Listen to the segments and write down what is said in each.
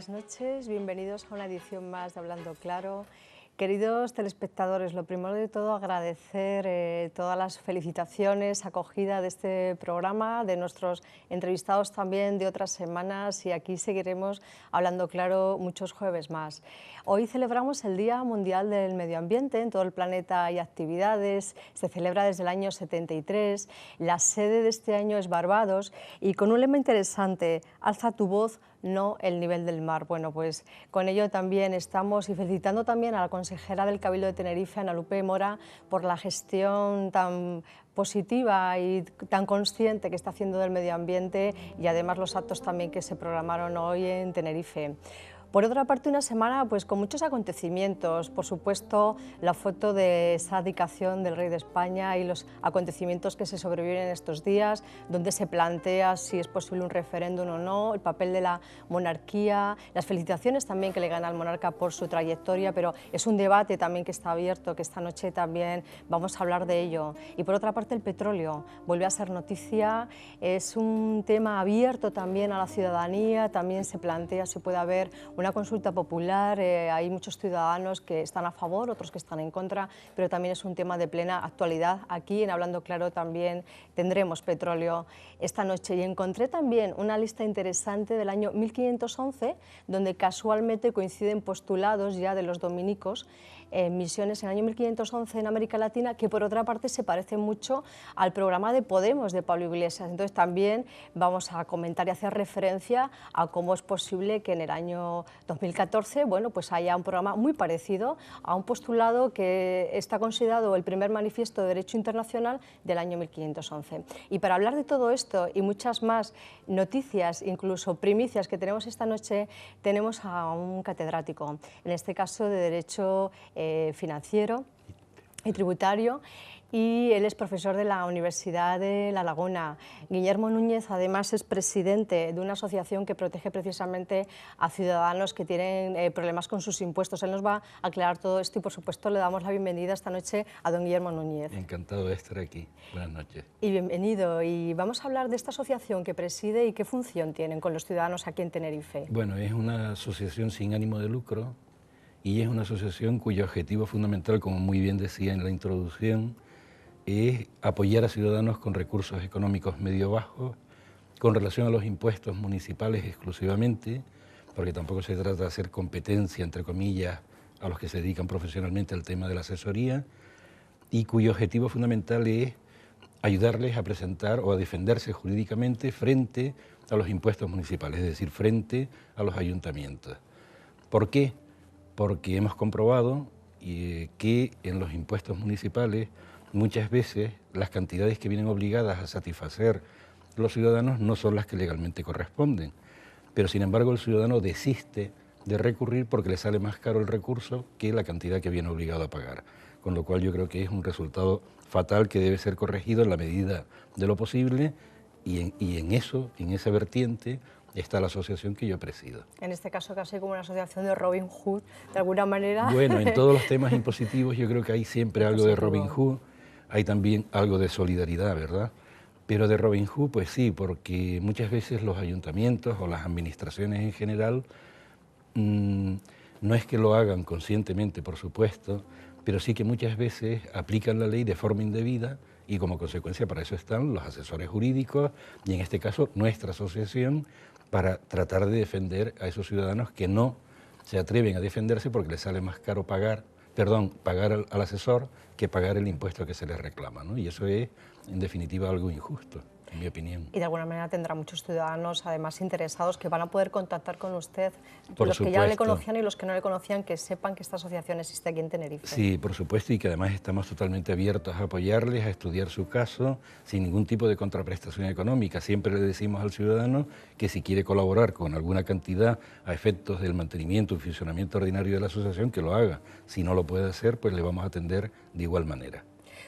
buenas noches, bienvenidos a una edición más de Hablando Claro. Queridos telespectadores, lo primero de todo agradecer todas las felicitaciones, acogida de este programa, de nuestros entrevistados también de otras semanas, y aquí seguiremos Hablando Claro muchos jueves más. Hoy celebramos el Día Mundial del Medio Ambiente. En todo el planeta hay actividades, se celebra desde el año 73, la sede de este año es Barbados y con un lema interesante: alza tu voz, no el nivel del mar. Bueno, pues con ello también estamos, y felicitando también a la consejera del Cabildo de Tenerife, Ana Lupe Mora, por la gestión tan positiva y tan consciente que está haciendo del medio ambiente, y además los actos también que se programaron hoy en Tenerife. Por otra parte, una semana pues con muchos acontecimientos, por supuesto la foto de esa abdicación del rey de España y los acontecimientos que se sobreviven estos días, donde se plantea si es posible un referéndum o no, el papel de la monarquía, las felicitaciones también que le gana al monarca por su trayectoria, pero es un debate también que está abierto, que esta noche también vamos a hablar de ello. Y por otra parte, el petróleo vuelve a ser noticia, es un tema abierto también a la ciudadanía, también se plantea si puede haber una consulta popular, hay muchos ciudadanos que están a favor, otros que están en contra, pero también es un tema de plena actualidad. Aquí en Hablando Claro también tendremos petróleo esta noche, y encontré también una lista interesante del año 1511, donde casualmente coinciden postulados ya de los dominicos, misiones en el año 1511 en América Latina, que por otra parte se parece mucho al programa de Podemos de Pablo Iglesias. Entonces también vamos a comentar y hacer referencia a cómo es posible que en el año 2014 bueno, pues haya un programa muy parecido a un postulado que está considerado el primer manifiesto de derecho internacional del año 1511. Y para hablar de todo esto y muchas más noticias, incluso primicias que tenemos esta noche, tenemos a un catedrático, en este caso de Derecho Financiero y Tributario, y él es profesor de la Universidad de La Laguna. Guillermo Núñez además es presidente de una asociación que protege precisamente a ciudadanos que tienen problemas con sus impuestos. Él nos va a aclarar todo esto y por supuesto le damos la bienvenida esta noche a don Guillermo Núñez. Encantado de estar aquí. Buenas noches. Y bienvenido. Y vamos a hablar de esta asociación que preside y qué función tienen con los ciudadanos aquí en Tenerife. Bueno, es una asociación sin ánimo de lucro y es una asociación cuyo objetivo fundamental, como muy bien decía en la introducción, es apoyar a ciudadanos con recursos económicos medio-bajos con relación a los impuestos municipales exclusivamente, porque tampoco se trata de hacer competencia, entre comillas, a los que se dedican profesionalmente al tema de la asesoría, y cuyo objetivo fundamental es ayudarles a presentar o a defenderse jurídicamente frente a los impuestos municipales, es decir, frente a los ayuntamientos. ¿Por qué? Porque hemos comprobado que en los impuestos municipales muchas veces las cantidades que vienen obligadas a satisfacer los ciudadanos no son las que legalmente corresponden, pero sin embargo el ciudadano desiste de recurrir porque le sale más caro el recurso que la cantidad que viene obligado a pagar, con lo cual yo creo que es un resultado fatal que debe ser corregido en la medida de lo posible, y en esa vertiente está la asociación que yo presido. En este caso casi como una asociación de Robin Hood, de alguna manera. Bueno, en todos los temas impositivos yo creo que hay siempre algo de Robin Hood, hay también algo de solidaridad, ¿verdad? Pero de Robin Hood, pues sí, porque muchas veces los ayuntamientos o las administraciones en general no es que lo hagan conscientemente, por supuesto, pero sí que muchas veces aplican la ley de forma indebida, y como consecuencia para eso están los asesores jurídicos y en este caso nuestra asociación, para tratar de defender a esos ciudadanos que no se atreven a defenderse porque les sale más caro pagar al asesor que pagar el impuesto que se les reclama, ¿no? Y eso es, en definitiva, algo injusto, en mi opinión. Y de alguna manera tendrá muchos ciudadanos, además interesados, que van a poder contactar con usted, Por los supuesto. que ya le conocían y los que no le conocían, que sepan que esta asociación existe aquí en Tenerife. Sí, por supuesto, y que además estamos totalmente abiertos a apoyarles, a estudiar su caso, sin ningún tipo de contraprestación económica. Siempre le decimos al ciudadano que si quiere colaborar con alguna cantidad a efectos del mantenimiento y funcionamiento ordinario de la asociación, que lo haga. Si no lo puede hacer, pues le vamos a atender de igual manera.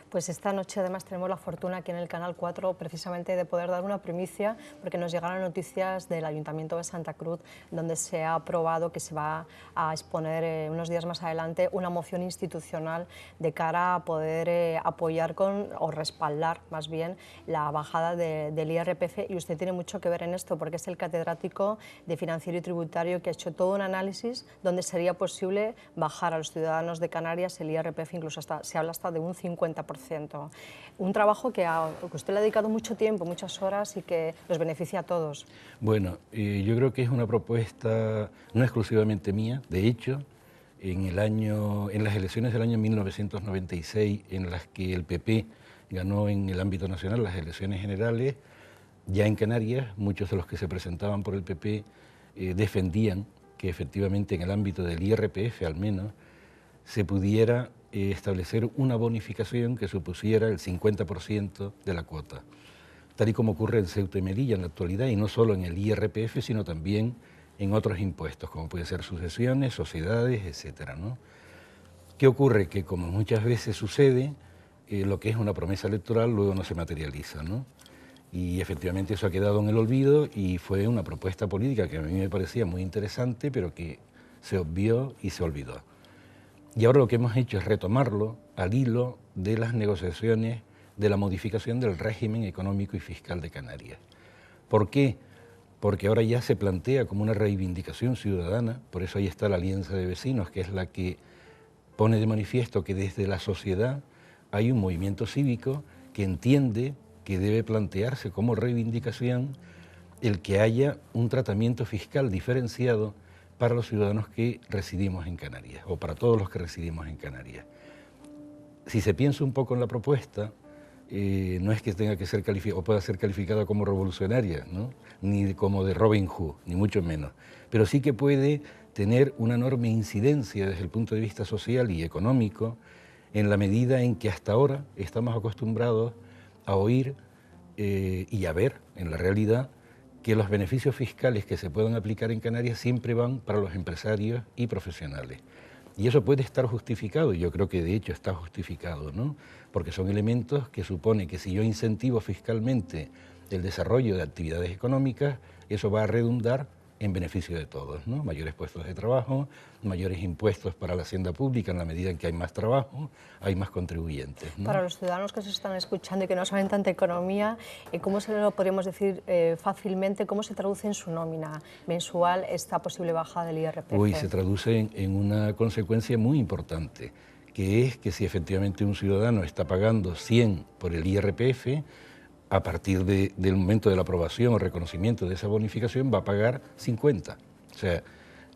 Pues esta noche además tenemos la fortuna aquí en el Canal 4 precisamente de poder dar una primicia, porque nos llegaron noticias del Ayuntamiento de Santa Cruz, donde se ha aprobado que se va a exponer unos días más adelante una moción institucional de cara a poder apoyar o respaldar más bien la bajada del IRPF, y usted tiene mucho que ver en esto porque es el catedrático de Financiero y Tributario que ha hecho todo un análisis donde sería posible bajar a los ciudadanos de Canarias el IRPF, incluso se habla hasta de un 50%. Un trabajo que usted le ha dedicado mucho tiempo, muchas horas y que nos beneficia a todos. Bueno, yo creo que es una propuesta no exclusivamente mía. De hecho, en las elecciones del año 1996, en las que el PP ganó en el ámbito nacional las elecciones generales, ya en Canarias, muchos de los que se presentaban por el PP defendían que efectivamente en el ámbito del IRPF al menos se pudiera establecer una bonificación que supusiera el 50% de la cuota, tal y como ocurre en Ceuta y Melilla en la actualidad, y no solo en el IRPF, sino también en otros impuestos, como pueden ser sucesiones, sociedades, etcétera, ¿no? ¿Qué ocurre? Que como muchas veces sucede, lo que es una promesa electoral luego no se materializa, ¿no? Y efectivamente eso ha quedado en el olvido y fue una propuesta política que a mí me parecía muy interesante, pero que se obvió y se olvidó. Y ahora lo que hemos hecho es retomarlo al hilo de las negociaciones de la modificación del régimen económico y fiscal de Canarias. ¿Por qué? Porque ahora ya se plantea como una reivindicación ciudadana, por eso ahí está la Alianza de Vecinos, que es la que pone de manifiesto que desde la sociedad hay un movimiento cívico que entiende que debe plantearse como reivindicación el que haya un tratamiento fiscal diferenciado para los ciudadanos que residimos en Canarias, o para todos los que residimos en Canarias. Si se piensa un poco en la propuesta, no es que tenga que ser calificada o pueda ser calificada como revolucionaria, ¿no? Ni como de Robin Hood, ni mucho menos, pero sí que puede tener una enorme incidencia desde el punto de vista social y económico, en la medida en que hasta ahora estamos acostumbrados a oír y a ver en la realidad que los beneficios fiscales que se puedan aplicar en Canarias siempre van para los empresarios y profesionales. Y eso puede estar justificado, y yo creo que de hecho está justificado, ¿no? Porque son elementos que supone que si yo incentivo fiscalmente el desarrollo de actividades económicas, eso va a redundar en beneficio de todos, ¿no? Mayores puestos de trabajo, mayores impuestos para la hacienda pública en la medida en que hay más trabajo, hay más contribuyentes, ¿no? Para los ciudadanos que se están escuchando y que no saben tanta economía, ¿cómo se lo podríamos decir fácilmente? ¿Cómo se traduce en su nómina mensual esta posible bajada del IRPF? Uy, se traduce en una consecuencia muy importante, que es que si efectivamente un ciudadano está pagando 100 por el IRPF, a partir del momento de la aprobación o reconocimiento de esa bonificación va a pagar 50. O sea,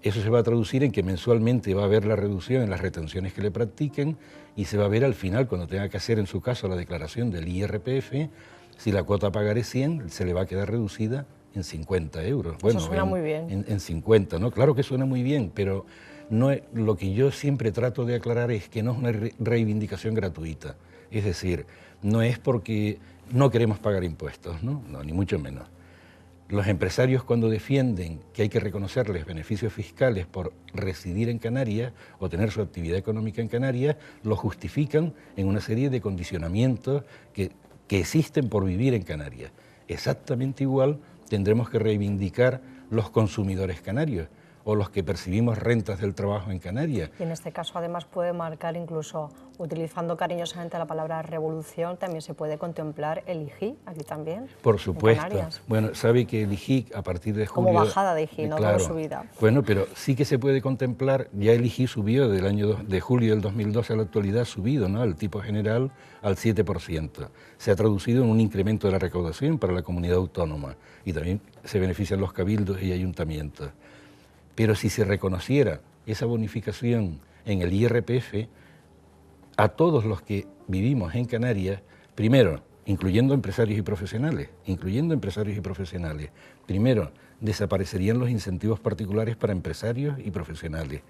eso se va a traducir en que mensualmente va a haber la reducción en las retenciones que le practiquen y se va a ver al final, cuando tenga que hacer en su caso la declaración del IRPF, si la cuota a pagar es 100, se le va a quedar reducida en 50 euros. Bueno, eso suena muy bien. En 50, ¿no? Claro que suena muy bien, pero no es, lo que yo siempre trato de aclarar es que no es una reivindicación gratuita. Es decir, no es porque no queremos pagar impuestos, ¿no? No, ni mucho menos. Los empresarios, cuando defienden que hay que reconocerles beneficios fiscales por residir en Canarias o tener su actividad económica en Canarias, lo justifican en una serie de condicionamientos que existen por vivir en Canarias. Exactamente igual tendremos que reivindicar los consumidores canarios o los que percibimos rentas del trabajo en Canarias. Y en este caso además puede marcar incluso, utilizando cariñosamente la palabra revolución, también se puede contemplar el IGI aquí también. Por supuesto. Bueno, sabe que el IGI a partir de julio... Como bajada de IGI, no como subida. Bueno, pero sí que se puede contemplar, ya el IGI subió de julio del 2012 a la actualidad, ha subido, ¿no?, al tipo general al 7%. Se ha traducido en un incremento de la recaudación para la comunidad autónoma y también se benefician los cabildos y ayuntamientos. Pero si se reconociera esa bonificación en el IRPF, a todos los que vivimos en Canarias, primero, incluyendo empresarios y profesionales, primero, desaparecerían los incentivos particulares para empresarios y profesionales.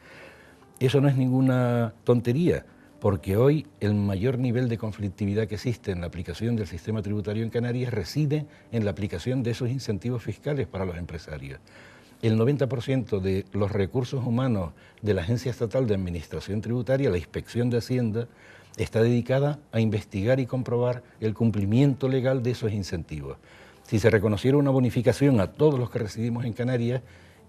Eso no es ninguna tontería, porque hoy el mayor nivel de conflictividad que existe en la aplicación del sistema tributario en Canarias reside en la aplicación de esos incentivos fiscales para los empresarios. el 90% de los recursos humanos de la Agencia Estatal de Administración Tributaria, la Inspección de Hacienda, está dedicada a investigar y comprobar el cumplimiento legal de esos incentivos. Si se reconociera una bonificación a todos los que residimos en Canarias,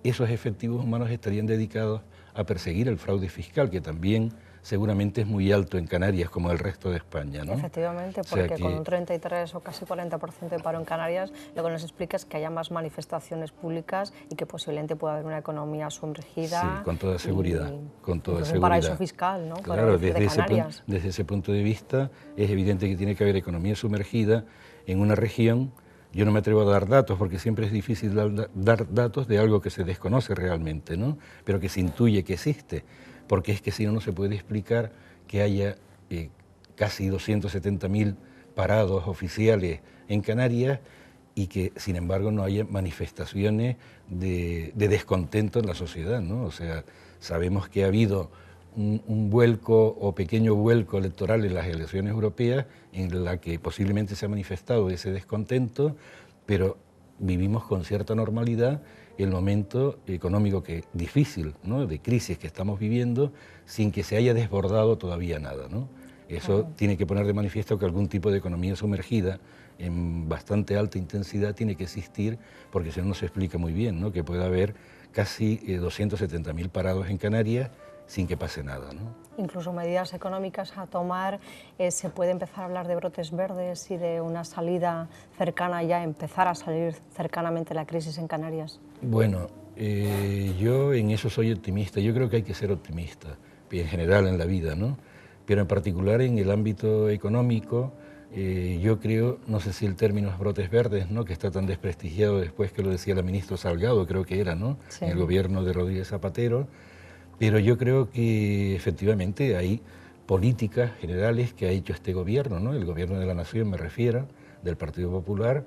esos efectivos humanos estarían dedicados a perseguir el fraude fiscal, que también seguramente es muy alto en Canarias como el resto de España, ¿no? Efectivamente, porque con un 33 o casi 40% de paro en Canarias, lo que nos explica es que haya más manifestaciones públicas y que posiblemente pueda haber una economía sumergida. Sí, con toda seguridad, con toda seguridad. Un paraíso fiscal, ¿no? Claro, desde ese punto de vista es evidente que tiene que haber economía sumergida en una región. Yo no me atrevo a dar datos porque siempre es difícil dar datos de algo que se desconoce realmente, ¿no? Pero que se intuye que existe, porque es que si no, no se puede explicar que haya casi 270.000 parados oficiales en Canarias y que, sin embargo, no haya manifestaciones de descontento en la sociedad, ¿no? O sea, sabemos que ha habido un vuelco o pequeño vuelco electoral en las elecciones europeas en la que posiblemente se ha manifestado ese descontento, pero vivimos con cierta normalidad el momento económico difícil, ¿no?, de crisis que estamos viviendo sin que se haya desbordado todavía nada, ¿no? Eso tiene que poner de manifiesto que algún tipo de economía sumergida en bastante alta intensidad tiene que existir, porque si no, no se explica muy bien, ¿no?, que pueda haber casi 270.000 parados en Canarias sin que pase nada, ¿no? Incluso medidas económicas a tomar, se puede empezar a hablar de brotes verdes y de una salida cercana, ya empezar a salir cercanamente la crisis en Canarias. Bueno, yo en eso soy optimista. Yo creo que hay que ser optimista, en general en la vida, ¿no? Pero en particular en el ámbito económico, yo creo, no sé si el término es brotes verdes, ¿no?, que está tan desprestigiado después que lo decía la ministra Salgado, creo que era, ¿no?, sí, en el gobierno de Rodríguez Zapatero, pero yo creo que efectivamente hay políticas generales que ha hecho este gobierno, ¿no?, el gobierno de la Nación me refiero, del Partido Popular,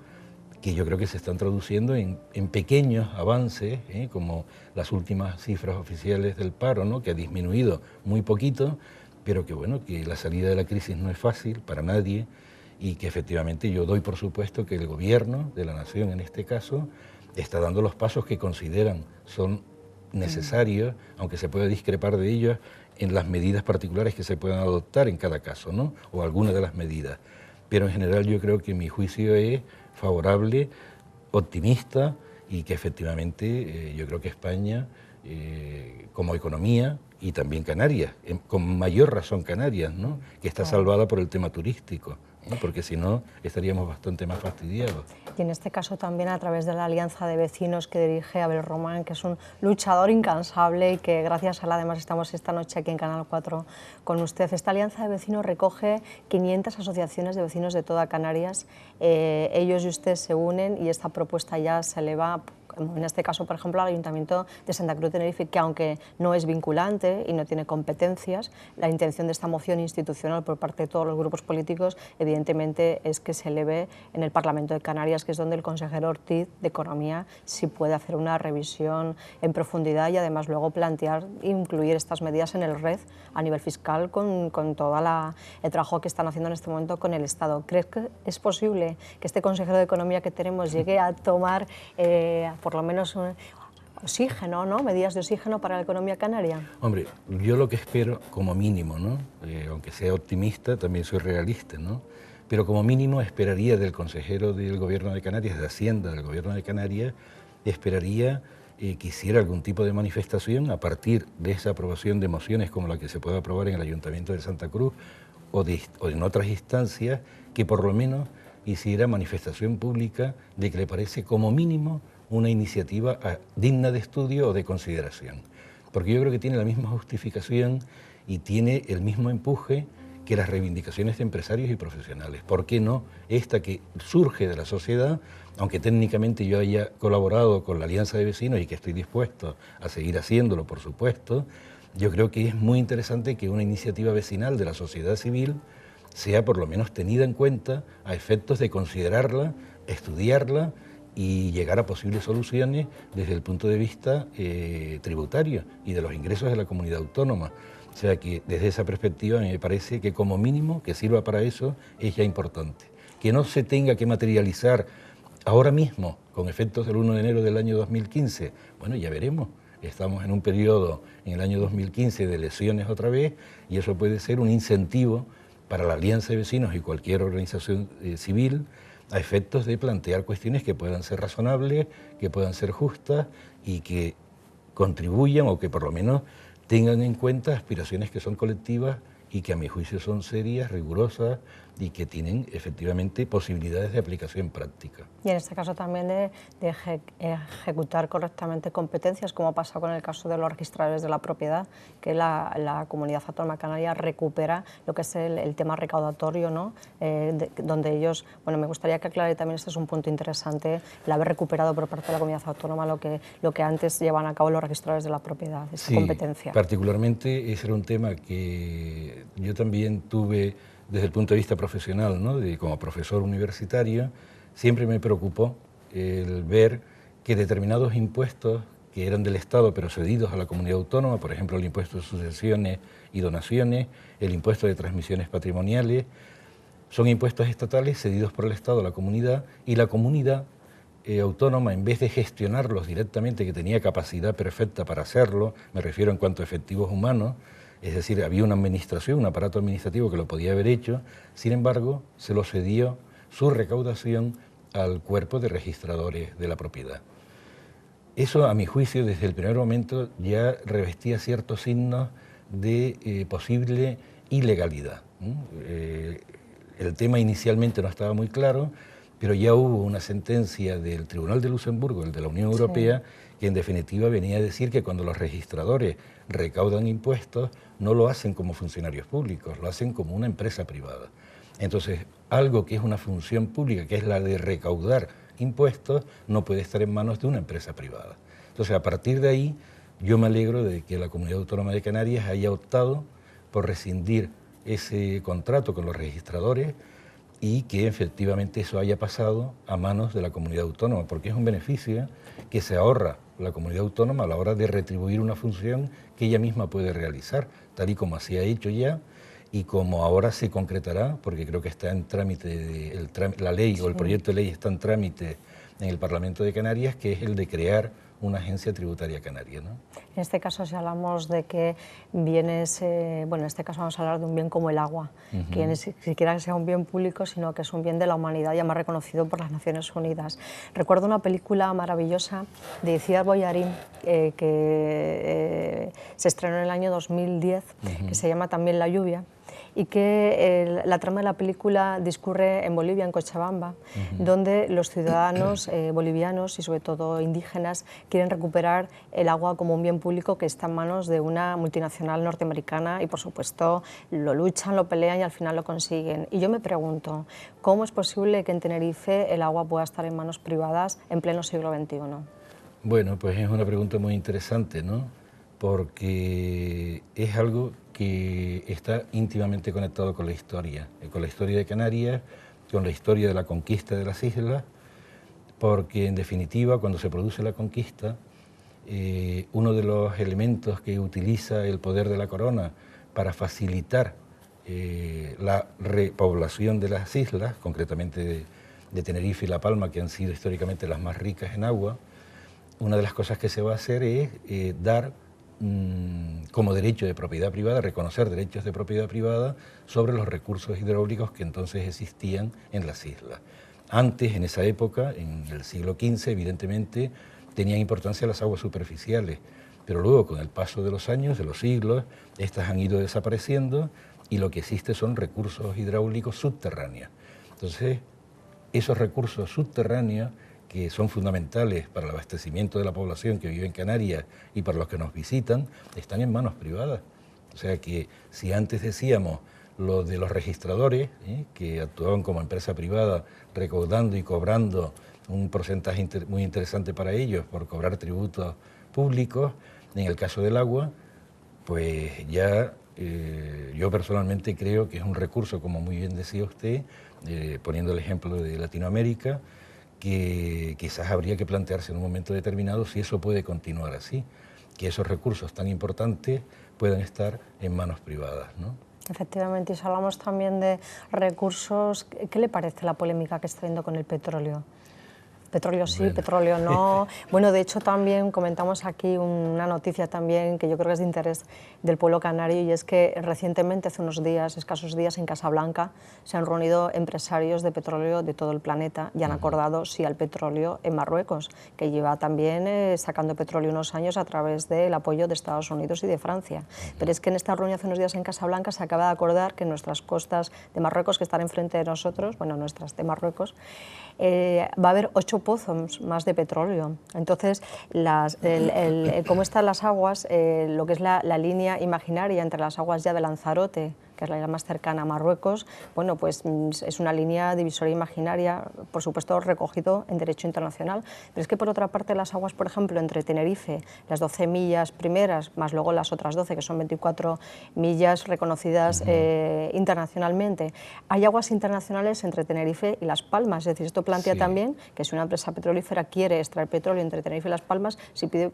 que yo creo que se están traduciendo en pequeños avances, como las últimas cifras oficiales del paro, ¿no?, que ha disminuido muy poquito, pero que bueno, que la salida de la crisis no es fácil para nadie y que efectivamente yo doy por supuesto que el gobierno de la Nación en este caso está dando los pasos que consideran son necesarios, aunque se pueda discrepar de ellos en las medidas particulares que se puedan adoptar en cada caso, ¿no?, o algunas de las medidas. Pero en general yo creo que mi juicio es favorable, optimista y que efectivamente yo creo que España como economía y también Canarias, con mayor razón Canarias, ¿no?, que está salvada por el tema turístico, ¿no?, porque si no estaríamos bastante más fastidiados. Y en este caso también a través de la Alianza de Vecinos que dirige Abel Román, que es un luchador incansable y que gracias a él además estamos esta noche aquí en Canal 4 con usted. Esta Alianza de Vecinos recoge 500 asociaciones de vecinos de toda Canarias. Ellos y usted se unen y esta propuesta ya se eleva, en este caso, por ejemplo, al Ayuntamiento de Santa Cruz de Tenerife, que aunque no es vinculante y no tiene competencias, la intención de esta moción institucional por parte de todos los grupos políticos, evidentemente, es que se eleve en el Parlamento de Canarias, que es donde el consejero Ortiz de Economía sí puede hacer una revisión en profundidad y además luego plantear incluir estas medidas en el RED a nivel fiscal con todo el trabajo que están haciendo en este momento con el Estado. ¿Crees que es posible que este consejero de Economía que tenemos llegue a tomar por lo menos oxígeno, ¿no?, medidas de oxígeno para la economía canaria? Hombre, yo lo que espero, como mínimo, ¿no?, aunque sea optimista, también soy realista, ¿no?, pero como mínimo esperaría del consejero del Gobierno de Canarias, de Hacienda del Gobierno de Canarias, esperaría que hiciera algún tipo de manifestación a partir de esa aprobación de mociones como la que se puede aprobar en el Ayuntamiento de Santa Cruz o en otras instancias, que por lo menos hiciera manifestación pública de que le parece como mínimo una iniciativa digna de estudio o de consideración. Porque yo creo que tiene la misma justificación y tiene el mismo empuje que las reivindicaciones de empresarios y profesionales. ¿Por qué no esta que surge de la sociedad, aunque técnicamente yo haya colaborado con la Alianza de Vecinos y que estoy dispuesto a seguir haciéndolo, por supuesto? Yo creo que es muy interesante que una iniciativa vecinal de la sociedad civil sea por lo menos tenida en cuenta a efectos de considerarla, estudiarla y llegar a posibles soluciones desde el punto de vista tributario y de los ingresos de la comunidad autónoma. O sea que desde esa perspectiva me parece que como mínimo que sirva para eso es ya importante. Que no se tenga que materializar Ahora mismo, con efectos del 1 de enero del año 2015, bueno, ya veremos. Estamos en un periodo en el año 2015 de elecciones otra vez y eso puede ser un incentivo para la Alianza de Vecinos y cualquier organización civil a efectos de plantear cuestiones que puedan ser razonables, que puedan ser justas y que contribuyan o que por lo menos tengan en cuenta aspiraciones que son colectivas y que a mi juicio son serias, rigurosas y que tienen efectivamente posibilidades de aplicación práctica. Y en este caso también de ejecutar correctamente competencias, como pasa con el caso de los registradores de la propiedad, que la Comunidad Autónoma Canaria recupera lo que es el tema recaudatorio, ¿no? Donde ellos, bueno, me gustaría que aclare también, este es un punto interesante, el haber recuperado por parte de la Comunidad Autónoma lo que antes llevan a cabo los registradores de la propiedad, esa competencia. Particularmente ese era un tema que yo también tuve desde el punto de vista profesional, ¿no? Como profesor universitario, siempre me preocupó el ver que determinados impuestos que eran del Estado pero cedidos a la comunidad autónoma, por ejemplo el impuesto de sucesiones y donaciones, el impuesto de transmisiones patrimoniales, son impuestos estatales cedidos por el Estado a la comunidad y la comunidad autónoma, en vez de gestionarlos directamente, que tenía capacidad perfecta para hacerlo, me refiero en cuanto a efectivos humanos, es decir, había una administración, un aparato administrativo que lo podía haber hecho, sin embargo, se lo cedió su recaudación al cuerpo de registradores de la propiedad. Eso, a mi juicio, desde el primer momento ya revestía ciertos signos de posible ilegalidad. El tema inicialmente no estaba muy claro, pero ya hubo una sentencia del Tribunal de Luxemburgo, el de la Unión Europea, que en definitiva venía a decir que cuando los registradores recaudan impuestos, no lo hacen como funcionarios públicos, lo hacen como una empresa privada. Entonces, algo que es una función pública, que es la de recaudar impuestos, no puede estar en manos de una empresa privada. Entonces, a partir de ahí, yo me alegro de que la Comunidad Autónoma de Canarias haya optado por rescindir ese contrato con los registradores y que efectivamente eso haya pasado a manos de la comunidad autónoma, porque es un beneficio que se ahorra la comunidad autónoma a la hora de retribuir una función que ella misma puede realizar, tal y como se ha hecho ya y como ahora se concretará, porque creo que está en trámite, la ley o el proyecto de ley está en trámite en el Parlamento de Canarias, que es el de crear una agencia tributaria canaria, ¿no? En este caso, si hablamos de que bienes, bueno, en este caso vamos a hablar de un bien como el agua, que ni siquiera sea un bien público, sino que es un bien de la humanidad, ya más reconocido por las Naciones Unidas. Recuerdo una película maravillosa de Iciar Boyarín, que se estrenó en el año 2010, que se llama también La lluvia, y que la trama de la película discurre en Bolivia, en Cochabamba, donde los ciudadanos bolivianos y sobre todo indígenas quieren recuperar el agua como un bien público que está en manos de una multinacional norteamericana y por supuesto lo luchan, lo pelean y al final lo consiguen. Y yo me pregunto, ¿cómo es posible que en Tenerife el agua pueda estar en manos privadas en pleno siglo XXI? Bueno, pues es una pregunta muy interesante, ¿no? Porque es algo que está íntimamente conectado con la historia de Canarias, con la historia de la conquista de las islas, porque en definitiva cuando se produce la conquista, uno de los elementos que utiliza el poder de la corona para facilitar la repoblación de las islas, concretamente de Tenerife y La Palma, que han sido históricamente las más ricas en agua, una de las cosas que se va a hacer es dar como derecho de propiedad privada, reconocer derechos de propiedad privada sobre los recursos hidráulicos que entonces existían en las islas. Antes, en esa época, en el siglo XV, evidentemente, tenían importancia las aguas superficiales, pero luego, con el paso de los años, de los siglos, estas han ido desapareciendo y lo que existe son recursos hidráulicos subterráneos. Entonces, esos recursos subterráneos que son fundamentales para el abastecimiento de la población que vive en Canarias y para los que nos visitan, están en manos privadas. O sea que si antes decíamos lo de los registradores, que actuaban como empresa privada, recaudando y cobrando un porcentaje muy interesante para ellos por cobrar tributos públicos, en el caso del agua, pues ya yo personalmente creo que es un recurso, como muy bien decía usted, poniendo el ejemplo de Latinoamérica, que quizás habría que plantearse en un momento determinado si eso puede continuar así, que esos recursos tan importantes puedan estar en manos privadas, ¿no? Efectivamente, y si hablamos también de recursos, ¿qué le parece la polémica que está habiendo con el petróleo? Petróleo sí, Bueno. petróleo no. Bueno, de hecho también comentamos aquí una noticia también que yo creo que es de interés del pueblo canario, y es que recientemente, hace unos días, escasos días, en Casablanca se han reunido empresarios de petróleo de todo el planeta y han acordado sí al petróleo en Marruecos, que lleva también sacando petróleo unos años a través del apoyo de Estados Unidos y de Francia. Pero es que en esta reunión hace unos días en Casablanca se acaba de acordar que en nuestras costas de Marruecos, que están enfrente de nosotros, bueno, nuestras de Marruecos, va a haber 8 pozos más de petróleo. Entonces, cómo están las aguas, lo que es la línea imaginaria entre las aguas ya de Lanzarote, que es la isla más cercana a Marruecos, bueno, pues es una línea divisoria imaginaria, por supuesto recogido en derecho internacional, pero es que por otra parte las aguas, por ejemplo, entre Tenerife, las 12 millas primeras, más luego las otras 12, que son 24 millas reconocidas internacionalmente, hay aguas internacionales entre Tenerife y Las Palmas, es decir, esto plantea también que si una empresa petrolífera quiere extraer petróleo entre Tenerife y Las Palmas, si pide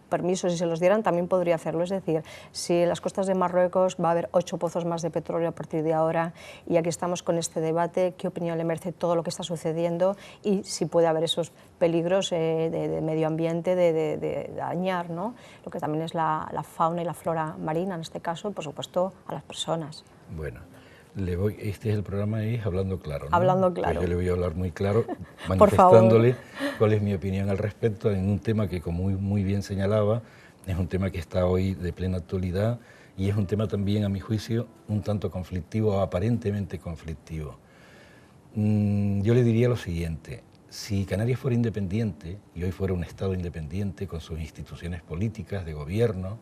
permisos y se los dieran, también podría hacerlo. Es decir, si en las costas de Marruecos va a haber 8 pozos más de petróleo a partir de ahora, y aquí estamos con este debate, qué opinión le merece todo lo que está sucediendo y si puede haber esos peligros de medio ambiente, de dañar, ¿no?, lo que también es la fauna y la flora marina, en este caso, por supuesto, a las personas. Bueno, este es el programa, es Hablando Claro, ¿no? Hablando Claro. Pues yo le voy a hablar muy claro, manifestándole cuál es mi opinión al respecto en un tema que, como muy bien señalaba, es un tema que está hoy de plena actualidad y es un tema también, a mi juicio, un tanto conflictivo o aparentemente conflictivo. Yo le diría lo siguiente: si Canarias fuera independiente y hoy fuera un Estado independiente con sus instituciones políticas, de gobierno,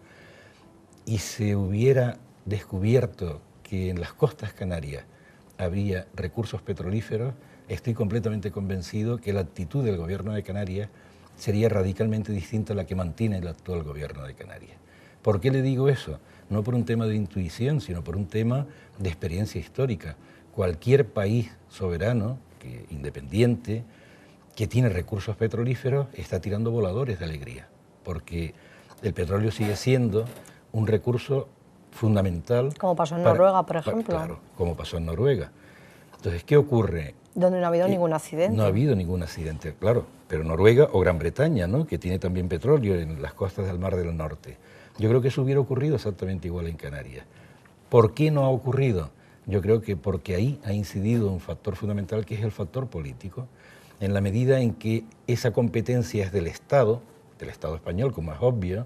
y se hubiera descubierto que en las costas canarias había recursos petrolíferos, estoy completamente convencido que la actitud del gobierno de Canarias sería radicalmente distinta a la que mantiene el actual gobierno de Canarias. ¿Por qué le digo eso? No por un tema de intuición, sino por un tema de experiencia histórica. Cualquier país soberano, independiente, que tiene recursos petrolíferos, está tirando voladores de alegría, porque el petróleo sigue siendo un recurso fundamental. Como pasó en Noruega, por ejemplo. Claro, como pasó en Noruega. Entonces, ¿qué ocurre? Donde no ha habido ningún accidente. No ha habido ningún accidente, claro, pero Noruega o Gran Bretaña, ¿no?, que tiene también petróleo en las costas del Mar del Norte. Yo creo que eso hubiera ocurrido exactamente igual en Canarias. ¿Por qué no ha ocurrido? Yo creo que porque ahí ha incidido un factor fundamental, que es el factor político, en la medida en que esa competencia es del Estado español, como es obvio.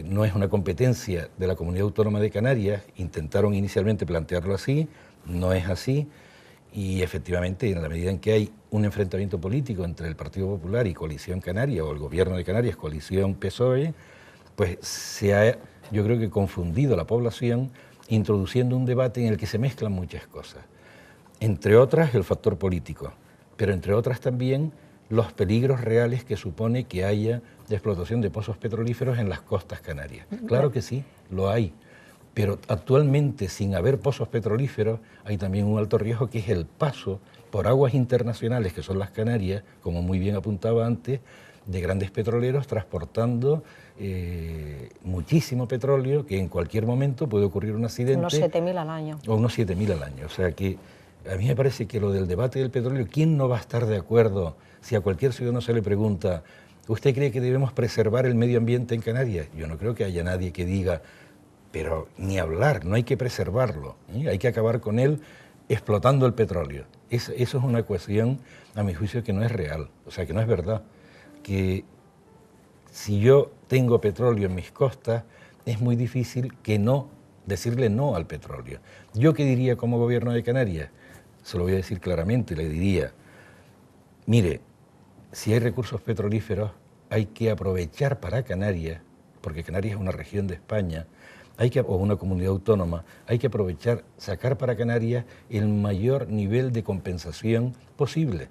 No es una competencia de la Comunidad Autónoma de Canarias. Intentaron inicialmente plantearlo así, no es así, y efectivamente, en la medida en que hay un enfrentamiento político entre el Partido Popular y Coalición Canaria, o el Gobierno de Canarias, Coalición PSOE, pues se ha, yo creo que, confundido la población, introduciendo un debate en el que se mezclan muchas cosas, entre otras el factor político, pero entre otras también los peligros reales que supone que haya de explotación de pozos petrolíferos en las costas canarias. Claro que sí, lo hay, pero actualmente, sin haber pozos petrolíferos, hay también un alto riesgo, que es el paso por aguas internacionales, que son las Canarias, como muy bien apuntaba antes, de grandes petroleros transportando muchísimo petróleo, que en cualquier momento puede ocurrir un accidente. Unos 7.000 al año. O unos 7.000 al año. O sea que a mí me parece que lo del debate del petróleo, ¿quién no va a estar de acuerdo si a cualquier ciudadano se le pregunta, ¿usted cree que debemos preservar el medio ambiente en Canarias? Yo no creo que haya nadie que diga, pero ni hablar, no hay que preservarlo, hay que acabar con él explotando el petróleo. Eso es una cuestión, a mi juicio, que no es real, o sea, que no es verdad. Que si yo tengo petróleo en mis costas, es muy difícil que no decirle no al petróleo. ¿Yo qué diría como gobierno de Canarias? Se lo voy a decir claramente, le diría, mire, si hay recursos petrolíferos, hay que aprovechar para Canarias, porque Canarias es una región de España, o una comunidad autónoma, hay que aprovechar, sacar para Canarias el mayor nivel de compensación posible.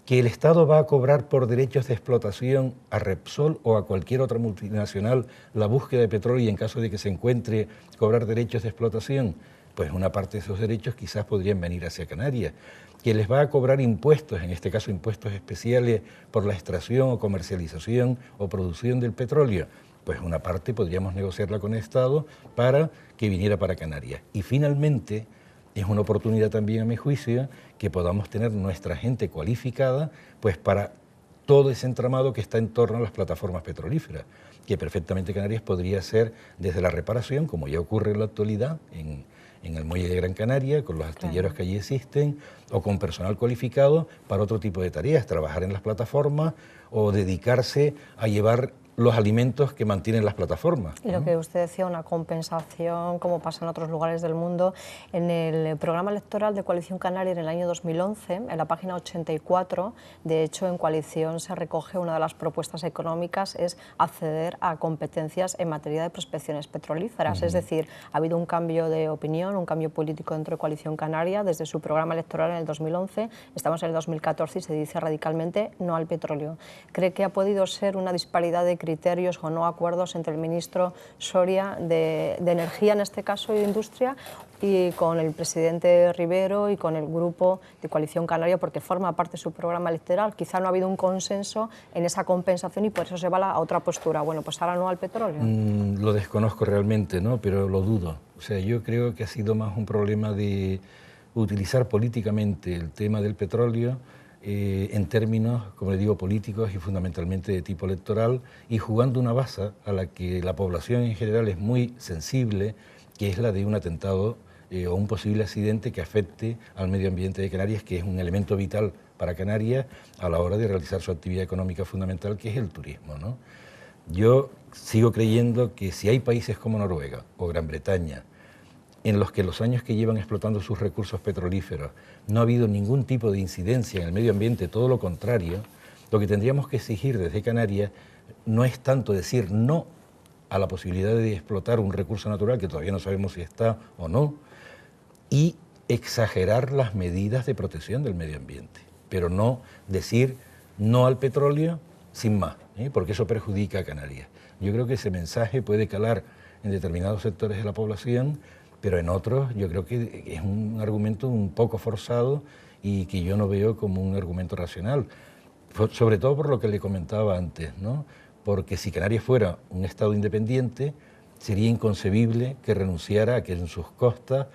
Que el Estado va a cobrar por derechos de explotación a Repsol o a cualquier otra multinacional la búsqueda de petróleo, y en caso de que se encuentre, cobrar derechos de explotación, pues una parte de esos derechos quizás podrían venir hacia Canarias. Que les va a cobrar impuestos, en este caso impuestos especiales por la extracción o comercialización o producción del petróleo, pues una parte podríamos negociarla con el Estado para que viniera para Canarias. Y finalmente, es una oportunidad también, a mi juicio, que podamos tener nuestra gente cualificada pues para todo ese entramado que está en torno a las plataformas petrolíferas, que perfectamente Canarias podría ser desde la reparación, como ya ocurre en la actualidad en el muelle de Gran Canaria, con los astilleros que allí existen, o con personal cualificado para otro tipo de tareas, trabajar en las plataformas o dedicarse a llevar los alimentos que mantienen las plataformas. Y lo que usted decía, una compensación, como pasa en otros lugares del mundo. En el programa electoral de Coalición Canaria en el año 2011, en la página 84, de hecho en Coalición se recoge una de las propuestas económicas, es acceder a competencias en materia de prospecciones petrolíferas. Es decir, ha habido un cambio de opinión, un cambio político dentro de Coalición Canaria desde su programa electoral en el 2011, estamos en el 2014 y se dice radicalmente no al petróleo. ¿Cree que ha podido ser una disparidad de criterios o no acuerdos entre el ministro Soria de Energía, en este caso, y de Industria, y con el presidente Rivero y con el grupo de Coalición Canaria, porque forma parte de su programa electoral? Quizá no ha habido un consenso en esa compensación y por eso se va a otra postura. Bueno, pues ahora no al petróleo. Lo desconozco realmente, ¿no? Pero lo dudo. O sea, yo creo que ha sido más un problema de utilizar políticamente el tema del petróleo en términos, como le digo, políticos y fundamentalmente de tipo electoral, y jugando una baza a la que la población en general es muy sensible, que es la de un atentado o un posible accidente que afecte al medio ambiente de Canarias, que es un elemento vital para Canarias a la hora de realizar su actividad económica fundamental, que es el turismo, ¿no? Yo sigo creyendo que si hay países como Noruega o Gran Bretaña, en los que los años que llevan explotando sus recursos petrolíferos no ha habido ningún tipo de incidencia en el medio ambiente, todo lo contrario, lo que tendríamos que exigir desde Canarias no es tanto decir no a la posibilidad de explotar un recurso natural que todavía no sabemos si está o no, y exagerar las medidas de protección del medio ambiente, pero no decir no al petróleo sin más, porque eso perjudica a Canarias. Yo creo que ese mensaje puede calar en determinados sectores de la población, pero en otros yo creo que es un argumento un poco forzado y que yo no veo como un argumento racional, sobre todo por lo que le comentaba antes, ¿no? Porque si Canarias fuera un Estado independiente, sería inconcebible que renunciara a que en sus costas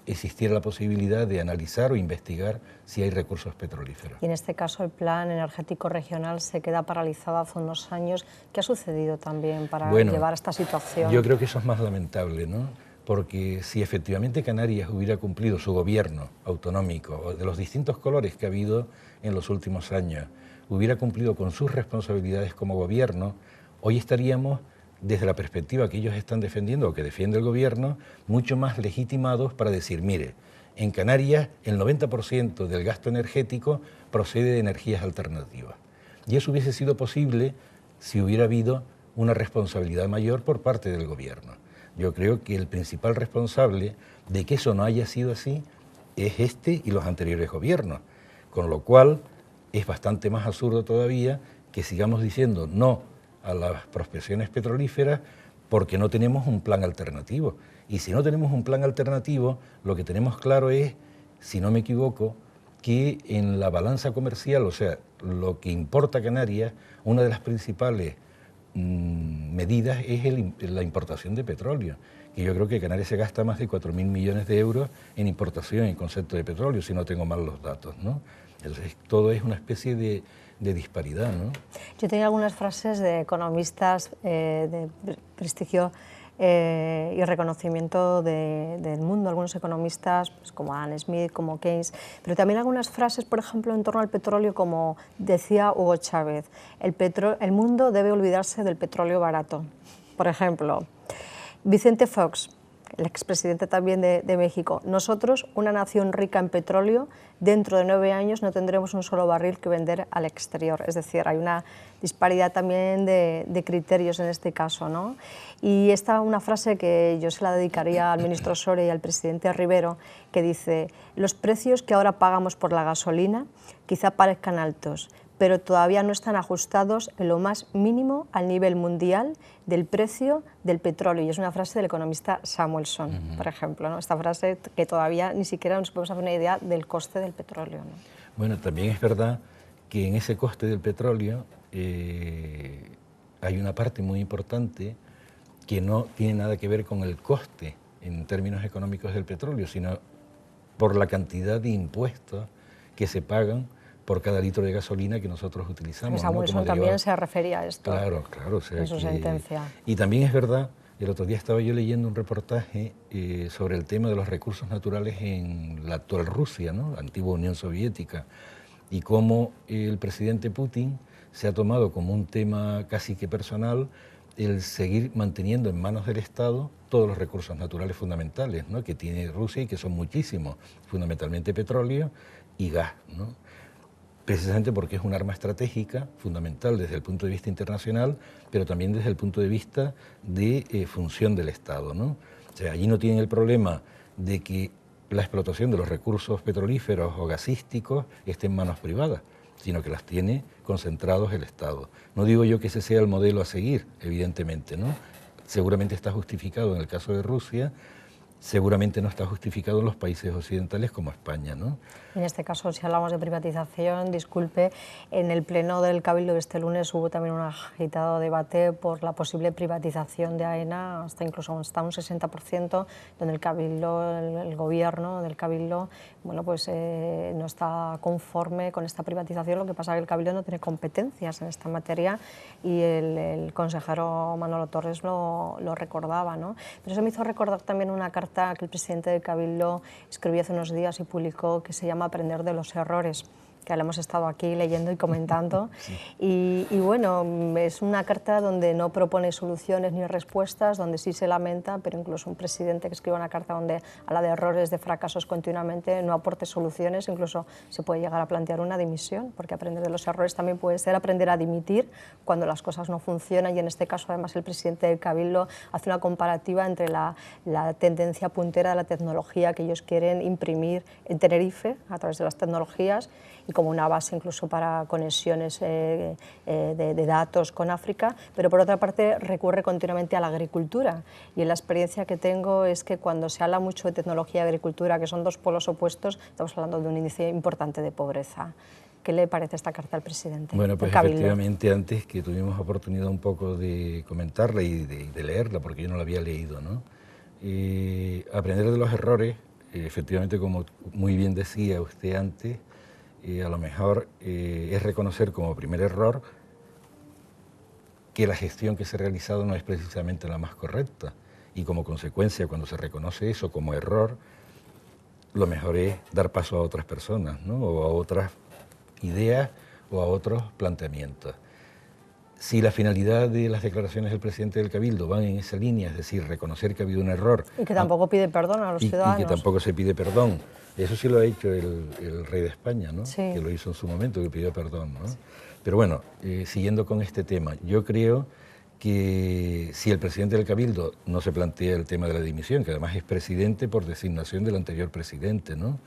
existiera la posibilidad de analizar o investigar si hay recursos petrolíferos. Y en este caso el plan energético regional se queda paralizado hace unos años. ¿Qué ha sucedido también para llevar a esta situación? Yo creo que eso es más lamentable, ¿no? Porque si efectivamente Canarias hubiera cumplido su gobierno autonómico, de los distintos colores que ha habido en los últimos años, hubiera cumplido con sus responsabilidades como gobierno, hoy estaríamos, desde la perspectiva que ellos están defendiendo o que defiende el gobierno, mucho más legitimados para decir, mire, en Canarias el 90% del gasto energético procede de energías alternativas. Y eso hubiese sido posible si hubiera habido una responsabilidad mayor por parte del gobierno. Yo creo que el principal responsable de que eso no haya sido así es este y los anteriores gobiernos, con lo cual es bastante más absurdo todavía que sigamos diciendo no a las prospecciones petrolíferas porque no tenemos un plan alternativo. Y si no tenemos un plan alternativo, lo que tenemos claro es, si no me equivoco, que en la balanza comercial, o sea, lo que importa a Canarias, una de las principales medidas es la importación de petróleo, que yo creo que Canarias se gasta más de 4.000 millones de euros en importación en concepto de petróleo, si no tengo mal los datos, ¿no? Entonces, todo es una especie de disparidad, ¿no? Yo tenía algunas frases de economistas de prestigio y reconocimiento del mundo, algunos economistas pues, como Adam Smith, como Keynes, pero también algunas frases, por ejemplo, en torno al petróleo, como decía Hugo Chávez, el mundo debe olvidarse del petróleo barato. Por ejemplo, Vicente Fox, el expresidente también de México, nosotros, una nación rica en petróleo, dentro de 9 años no tendremos un solo barril que vender al exterior. Es decir, hay una disparidad también de criterios en este caso, ¿no? Y esta una frase que yo se la dedicaría al ministro Soria y al presidente Rivero, que dice, los precios que ahora pagamos por la gasolina quizá parezcan altos, pero todavía no están ajustados en lo más mínimo al nivel mundial del precio del petróleo. Y es una frase del economista Samuelson, por ejemplo, ¿no? Esta frase que todavía ni siquiera nos podemos hacer una idea del coste del petróleo, ¿no? Bueno, también es verdad que en ese coste del petróleo hay una parte muy importante que no tiene nada que ver con el coste en términos económicos del petróleo, sino por la cantidad de impuestos que se pagan por cada litro de gasolina que nosotros utilizamos. Samuelson también se refería a esto. Claro, claro. O sea, en su sentencia. Y también es verdad, el otro día estaba yo leyendo un reportaje sobre el tema de los recursos naturales en la actual Rusia, ¿no? La antigua Unión Soviética, y cómo el presidente Putin se ha tomado como un tema casi que personal el seguir manteniendo en manos del Estado todos los recursos naturales fundamentales, ¿no?, que tiene Rusia y que son muchísimos, fundamentalmente petróleo y gas, ¿no?, precisamente porque es un arma estratégica fundamental desde el punto de vista internacional, pero también desde el punto de vista de función del Estado, ¿no? O sea, allí no tienen el problema de que la explotación de los recursos petrolíferos o gasísticos esté en manos privadas, sino que las tiene concentrados el Estado. No digo yo que ese sea el modelo a seguir, evidentemente, ¿no? Seguramente está justificado en el caso de Rusia, seguramente no está justificado en los países occidentales como España, ¿no? En este caso, si hablamos de privatización, disculpe, en el pleno del Cabildo de este lunes hubo también un agitado debate por la posible privatización de AENA, incluso hasta un 60%, donde el Cabildo, el gobierno del Cabildo, bueno, pues no está conforme con esta privatización. Lo que pasa es que el Cabildo no tiene competencias en esta materia y el consejero Manolo Torres lo recordaba, ¿no? Pero eso me hizo recordar también una carta que el presidente del Cabildo escribió hace unos días y publicó, que se llama Aprender de los errores, que la hemos estado aquí leyendo y comentando. Sí. Y bueno, es una carta donde no propone soluciones ni respuestas, donde sí se lamenta, pero incluso un presidente que escribe una carta donde habla de errores, de fracasos continuamente, no aporte soluciones, incluso se puede llegar a plantear una dimisión, porque aprender de los errores también puede ser aprender a dimitir cuando las cosas no funcionan, y en este caso además el presidente del Cabildo hace una comparativa entre la tendencia puntera de la tecnología que ellos quieren imprimir en Tenerife a través de las tecnologías y como una base incluso para conexiones de datos con África, pero por otra parte recurre continuamente a la agricultura, y en la experiencia que tengo es que cuando se habla mucho de tecnología y agricultura, que son dos polos opuestos, estamos hablando de un índice importante de pobreza. ¿Qué le parece esta carta al presidente? Bueno, pues efectivamente, antes que tuvimos oportunidad un poco de comentarla y de leerla, porque yo no la había leído, ¿no? Aprender de los errores, efectivamente, como muy bien decía usted antes, a lo mejor es reconocer como primer error que la gestión que se ha realizado no es precisamente la más correcta, y como consecuencia, cuando se reconoce eso como error, lo mejor es dar paso a otras personas, ¿no?, o a otras ideas o a otros planteamientos. Si la finalidad de las declaraciones del presidente del Cabildo van en esa línea, es decir, reconocer que ha habido un error... Y que tampoco pide perdón a los ciudadanos. Y que tampoco se pide perdón. Eso sí lo ha hecho el rey de España, ¿no? Sí. Que lo hizo en su momento, que pidió perdón, ¿no? Sí. Pero bueno, siguiendo con este tema, yo creo que si el presidente del Cabildo no se plantea el tema de la dimisión, que además es presidente por designación del anterior presidente, ¿no?,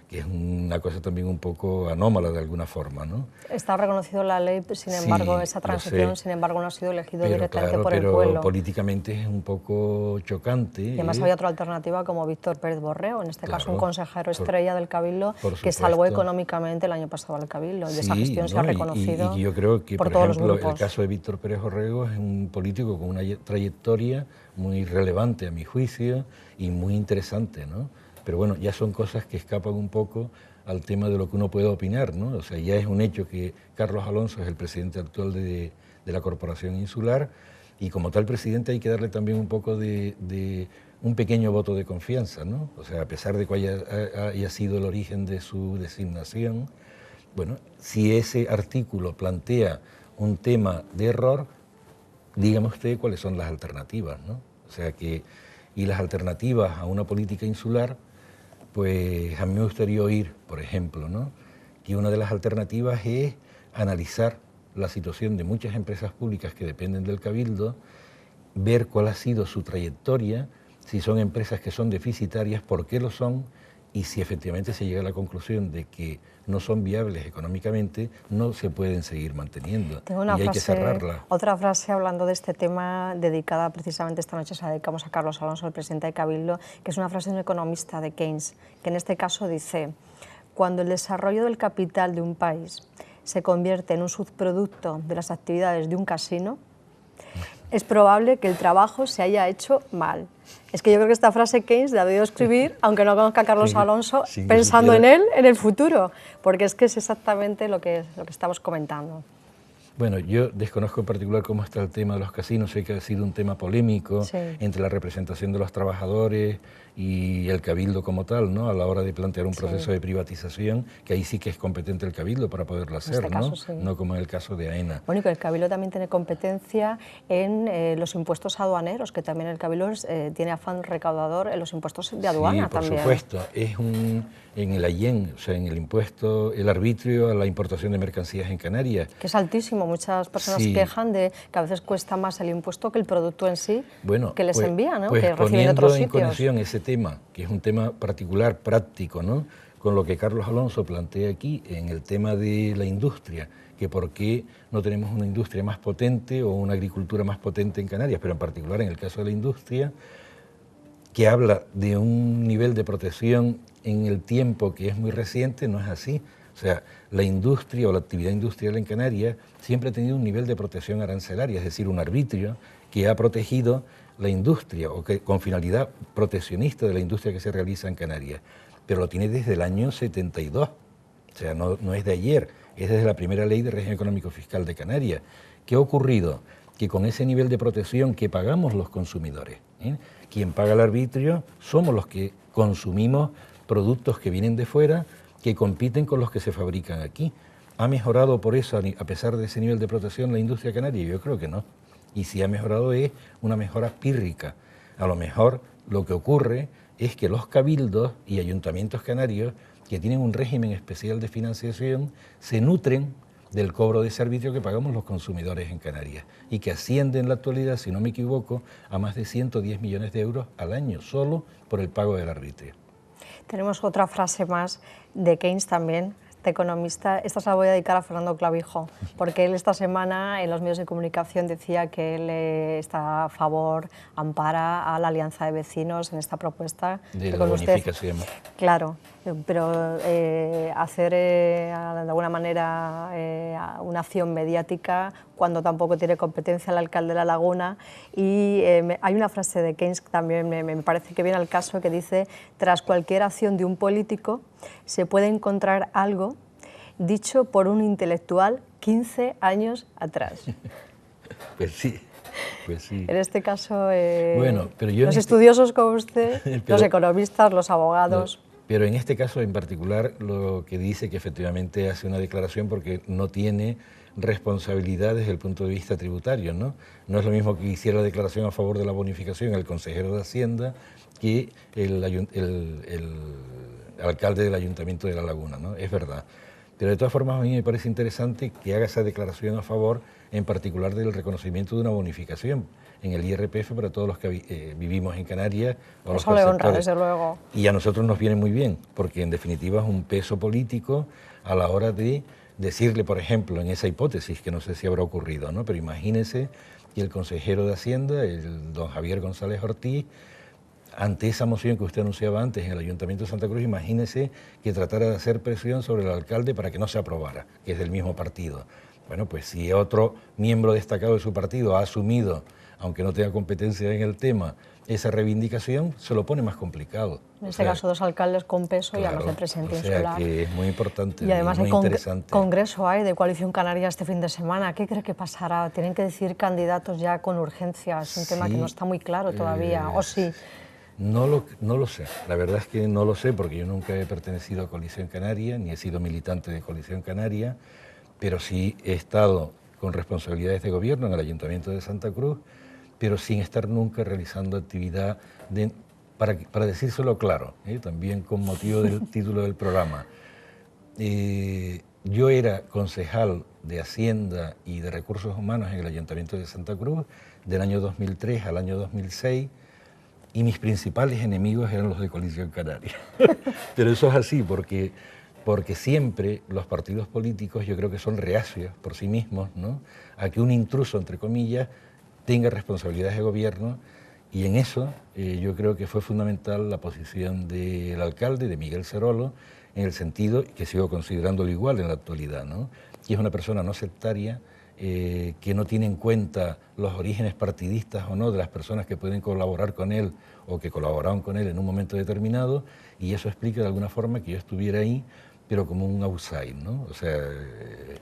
que es una cosa también un poco anómala de alguna forma, ¿no? Está reconocido la ley, sin embargo, sí, esa transición, sin embargo, no ha sido elegido directamente claro, por el pueblo. Pero políticamente es un poco chocante. Y además había otra alternativa como Víctor Pérez Borreo, en este caso un consejero estrella del Cabildo, que salvó económicamente el año pasado al Cabildo. De esa gestión se ha reconocido y yo creo que, por por ejemplo, el caso de Víctor Pérez Borrego es un político con una trayectoria muy relevante a mi juicio y muy interesante, ¿no? Pero bueno, ya son cosas que escapan un poco al tema de lo que uno puede opinar, ¿no? O sea, ya es un hecho que Carlos Alonso es el presidente actual de la Corporación Insular, y como tal presidente hay que darle también un poco de un pequeño voto de confianza, ¿no? O sea, a pesar de que haya sido el origen de su designación, bueno, si ese artículo plantea un tema de error, dígame usted cuáles son las alternativas, ¿no? O sea que, y las alternativas a una política insular, pues a mí me gustaría oír, por ejemplo, ¿no?, que una de las alternativas es analizar la situación de muchas empresas públicas que dependen del Cabildo, ver cuál ha sido su trayectoria, si son empresas que son deficitarias, por qué lo son, y si efectivamente se llega a la conclusión de que no son viables económicamente, no se pueden seguir manteniendo. Tengo una y hay que cerrarla. Otra frase hablando de este tema, dedicada precisamente esta noche, se la dedicamos a Carlos Alonso, el presidente de Cabildo, que es una frase de un economista de Keynes, que en este caso dice: cuando el desarrollo del capital de un país se convierte en un subproducto de las actividades de un casino, es probable que el trabajo se haya hecho mal. Es que yo creo que esta frase Keynes la ha debido escribir, aunque no conozca a Carlos Alonso, pensando en él en el futuro, porque es que es exactamente lo que estamos comentando. Bueno, yo desconozco en particular cómo está el tema de los casinos, sé que ha sido un tema polémico entre la representación de los trabajadores y el Cabildo como tal, ¿no? A la hora de plantear un proceso de privatización, que ahí sí que es competente el Cabildo para poderlo hacer, este ¿no? Caso, No como en el caso de AENA. Bueno, y que el Cabildo también tiene competencia en los impuestos aduaneros, que también el Cabildo tiene afán recaudador en los impuestos de aduana. Sí, por también. supuesto. Es en el AIEN, o sea, en el impuesto, el arbitrio a la importación de mercancías en Canarias. Que es altísimo. Muchas personas quejan de que a veces cuesta más el impuesto que el producto en sí que les envían, ¿no? Pues que reciben de otros sitios. Poniendo en conexión ese tema, que es un tema particular, práctico, ¿no? Con lo que Carlos Alonso plantea aquí en el tema de la industria, que por qué no tenemos una industria más potente o una agricultura más potente en Canarias, pero en particular en el caso de la industria, que habla de un nivel de protección en el tiempo que es muy reciente, no es así. O sea, la industria o la actividad industrial en Canarias siempre ha tenido un nivel de protección arancelaria, es decir, un arbitrio que ha protegido la industria o que con finalidad proteccionista de la industria que se realiza en Canarias, pero lo tiene desde el año 72, o sea, no es de ayer, es desde la primera ley de régimen económico fiscal de Canarias. ¿Qué ha ocurrido? Que con ese nivel de protección que pagamos los consumidores, quien paga el arbitrio somos los que consumimos productos que vienen de fuera, que compiten con los que se fabrican aquí. ¿Ha mejorado por eso, a pesar de ese nivel de protección, la industria canaria? Yo creo que no. Y si ha mejorado es una mejora pírrica. A lo mejor lo que ocurre es que los cabildos y ayuntamientos canarios, que tienen un régimen especial de financiación, se nutren del cobro de ese arbitrio que pagamos los consumidores en Canarias y que asciende en la actualidad, si no me equivoco, a más de 110 millones de euros al año, solo por el pago del arbitrio. Tenemos otra frase más de Keynes también, este economista. Esta se la voy a dedicar a Fernando Clavijo, porque él esta semana en los medios de comunicación decía que él está a favor, ampara a la Alianza de Vecinos en esta propuesta. De la bonificación. Claro, pero hacer de alguna manera una acción mediática cuando tampoco tiene competencia el alcalde de La Laguna. Y hay una frase de Keynes que también me parece que viene al caso, que dice: tras cualquier acción de un político se puede encontrar algo dicho por un intelectual 15 años atrás. Pues sí. Pues sí. En este caso, bueno, pero yo los estudiosos como usted, los economistas, los abogados... Pero en este caso en particular lo que dice que efectivamente hace una declaración porque no tiene responsabilidad desde el punto de vista tributario, ¿no? No es lo mismo que hiciera la declaración a favor de la bonificación el consejero de Hacienda que el alcalde del Ayuntamiento de La Laguna, ¿no? Es verdad. Pero de todas formas a mí me parece interesante que haga esa declaración a favor, en particular del reconocimiento de una bonificación en el IRPF para todos los que vivimos en Canarias. Eso le honra, desde luego. Y a nosotros nos viene muy bien, porque en definitiva es un peso político a la hora de decirle, por ejemplo, en esa hipótesis, que no sé si habrá ocurrido, ¿no? Pero imagínese que el consejero de Hacienda, el don Javier González Ortiz, ante esa moción que usted anunciaba antes en el Ayuntamiento de Santa Cruz, imagínese que tratara de hacer presión sobre el alcalde para que no se aprobara, que es del mismo partido. Bueno, pues si otro miembro destacado de su partido ha asumido, aunque no tenga competencia en el tema, esa reivindicación, se lo pone más complicado. En este caso, dos alcaldes con peso, claro, y además de presidente insular. O sea que es muy importante y además muy interesante. Congreso hay de Coalición Canaria este fin de semana. ¿Qué cree que pasará? Tienen que decir candidatos ya con urgencia. Es un tema que no está muy claro todavía, ¿o sí? No lo sé, la verdad es que no lo sé porque yo nunca he pertenecido a Coalición Canaria, ni he sido militante de Coalición Canaria, pero sí he estado con responsabilidades de gobierno en el Ayuntamiento de Santa Cruz, pero sin estar nunca realizando actividad, para decírselo claro, también con motivo del título del programa. Yo era concejal de Hacienda y de Recursos Humanos en el Ayuntamiento de Santa Cruz del año 2003 al año 2006, y mis principales enemigos eran los de Coalición Canaria. Pero eso es así, porque siempre los partidos políticos yo creo que son reacios por sí mismos, ¿no?, a que un intruso, entre comillas, tenga responsabilidades de gobierno, y en eso yo creo que fue fundamental la posición del alcalde, de Miguel Cerolo, en el sentido que sigo considerándolo igual en la actualidad, ¿no?, que es una persona no sectaria, que no tiene en cuenta los orígenes partidistas o no de las personas que pueden colaborar con él o que colaboraron con él en un momento determinado, y eso explica de alguna forma que yo estuviera ahí, pero como un outside, ¿no? O sea,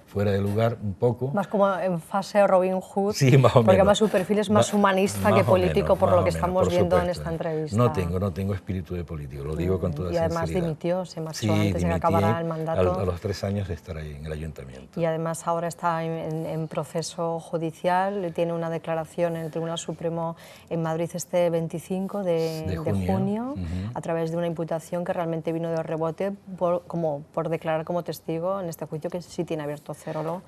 fuera de lugar un poco. Más como en fase Robin Hood, sí, más o porque menos. además su perfil es más humanista que político, por lo que estamos viendo en supuesto. esta entrevista. No tengo espíritu de político, lo digo con toda sinceridad. Y además dimitió, se marchó sí, antes de que acabara el mandato. A los 3 años de estar ahí en el ayuntamiento. Y además ahora está en proceso judicial, tiene una declaración en el Tribunal Supremo en Madrid este 25 de junio, a través de una imputación que realmente vino de rebote por declarar como testigo en este juicio que sí tiene abierto Cerolo,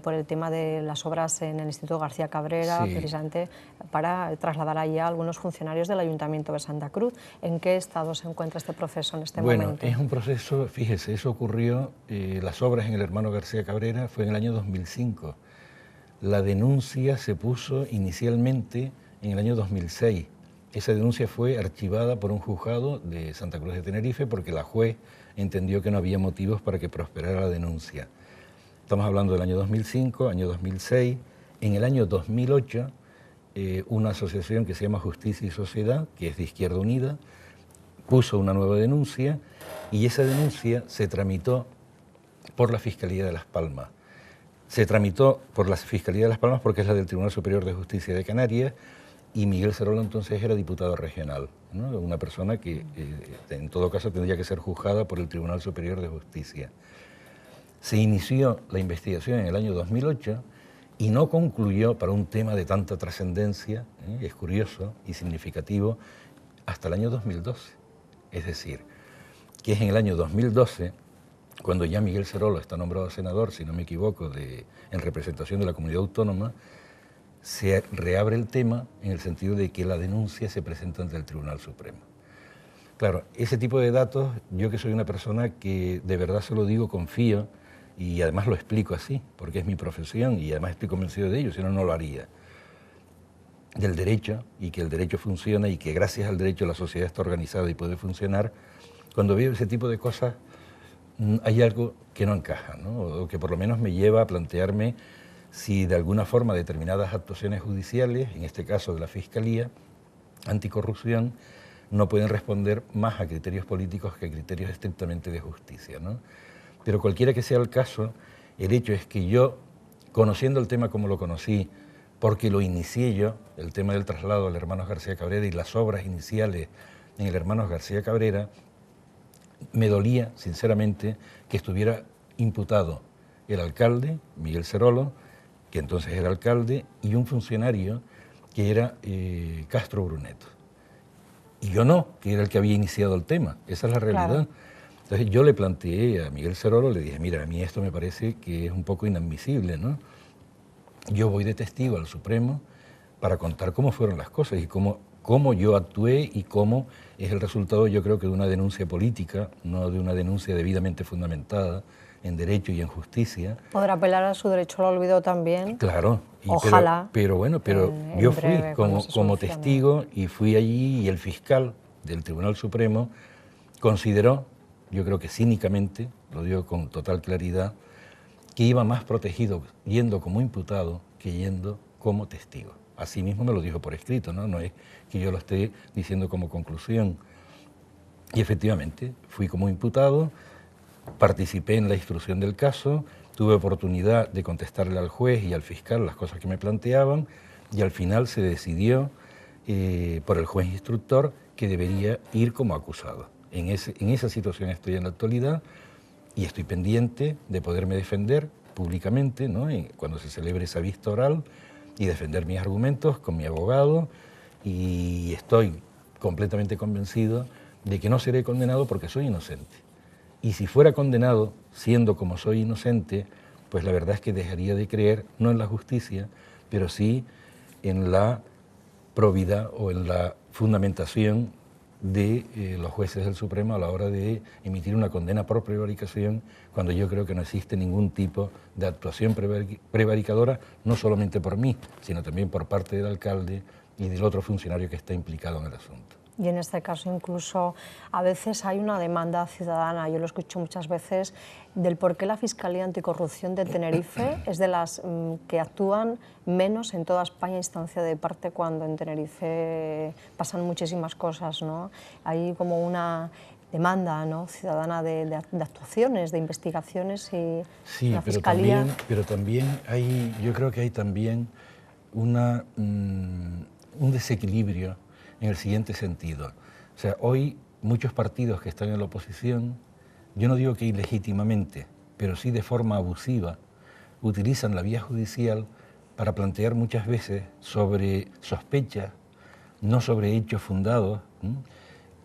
por el tema de las obras en el Instituto García Cabrera, precisamente para trasladar allá a algunos funcionarios del Ayuntamiento de Santa Cruz. ¿En qué estado se encuentra este proceso en este momento? Bueno, es un proceso, fíjese, eso ocurrió, las obras en el Hermano García Cabrera fue en el año 2005. La denuncia se puso inicialmente en el año 2006. Esa denuncia fue archivada por un juzgado de Santa Cruz de Tenerife porque la juez entendió que no había motivos para que prosperara la denuncia. Estamos hablando del año 2005, año 2006. En el año 2008, una asociación que se llama Justicia y Sociedad, que es de Izquierda Unida, puso una nueva denuncia y esa denuncia se tramitó por la Fiscalía de Las Palmas. Se tramitó por la Fiscalía de Las Palmas porque es la del Tribunal Superior de Justicia de Canarias, y Miguel Cerolo entonces era diputado regional, ¿no? Una persona que en todo caso tendría que ser juzgada por el Tribunal Superior de Justicia. Se inició la investigación en el año 2008 y no concluyó para un tema de tanta trascendencia, es curioso y significativo, hasta el año 2012. Es decir, que es en el año 2012, cuando ya Miguel Cerolo está nombrado senador, si no me equivoco, en representación de la comunidad autónoma, se reabre el tema en el sentido de que la denuncia se presenta ante el Tribunal Supremo. Claro, ese tipo de datos, yo que soy una persona que de verdad se lo digo, confío, y además lo explico así, porque es mi profesión y además estoy convencido de ello, si no, no lo haría, del derecho, y que el derecho funciona y que gracias al derecho la sociedad está organizada y puede funcionar. Cuando veo ese tipo de cosas, hay algo que no encaja, ¿no? O que por lo menos me lleva a plantearme si de alguna forma determinadas actuaciones judiciales, en este caso de la Fiscalía Anticorrupción, no pueden responder más a criterios políticos que a criterios estrictamente de justicia, ¿no? Pero cualquiera que sea el caso, el hecho es que yo, conociendo el tema como lo conocí, porque lo inicié yo, el tema del traslado al Hermanos García Cabrera y las obras iniciales en el Hermanos García Cabrera, me dolía, sinceramente, que estuviera imputado el alcalde, Miguel Cerolo, que entonces era alcalde, y un funcionario que era Castro Bruneto. Y yo no, que era el que había iniciado el tema, esa es la realidad. Claro. Entonces yo le planteé a Miguel Cerolo, le dije, mira, a mí esto me parece que es un poco inadmisible, ¿no? Yo voy de testigo al Supremo para contar cómo fueron las cosas y cómo yo actué y cómo es el resultado, yo creo que de una denuncia política, no de una denuncia debidamente fundamentada en derecho y en justicia. ¿Podrá apelar a su derecho al olvido también? Claro. Ojalá. Pero yo fui como testigo y fui allí y el fiscal del Tribunal Supremo consideró, yo creo que cínicamente, lo digo con total claridad, que iba más protegido yendo como imputado que yendo como testigo. Así mismo me lo dijo por escrito, ¿no? No es que yo lo esté diciendo como conclusión. Y efectivamente, fui como imputado, participé en la instrucción del caso, tuve oportunidad de contestarle al juez y al fiscal las cosas que me planteaban y al final se decidió por el juez instructor que debería ir como acusado. En esa situación estoy en la actualidad y estoy pendiente de poderme defender públicamente, ¿no? Cuando se celebre esa vista oral y defender mis argumentos con mi abogado, y estoy completamente convencido de que no seré condenado porque soy inocente. Y si fuera condenado, siendo como soy inocente, pues la verdad es que dejaría de creer, no en la justicia, pero sí en la probidad o en la fundamentación de los jueces del Supremo a la hora de emitir una condena por prevaricación, cuando yo creo que no existe ningún tipo de actuación prevaricadora, no solamente por mí, sino también por parte del alcalde y del otro funcionario que está implicado en el asunto. Y en este caso incluso a veces hay una demanda ciudadana, yo lo escucho muchas veces, del por qué la Fiscalía Anticorrupción de Tenerife es de las que actúan menos en toda España, instancia de parte, cuando en Tenerife pasan muchísimas cosas, ¿no? Hay como una demanda, ¿no?, ciudadana de actuaciones, de investigaciones, y sí, la Fiscalía... pero también hay, yo creo que hay también un desequilibrio en el siguiente sentido. O sea, hoy muchos partidos que están en la oposición, yo no digo que ilegítimamente, pero sí de forma abusiva, utilizan la vía judicial para plantear muchas veces sobre sospechas, no sobre hechos fundados,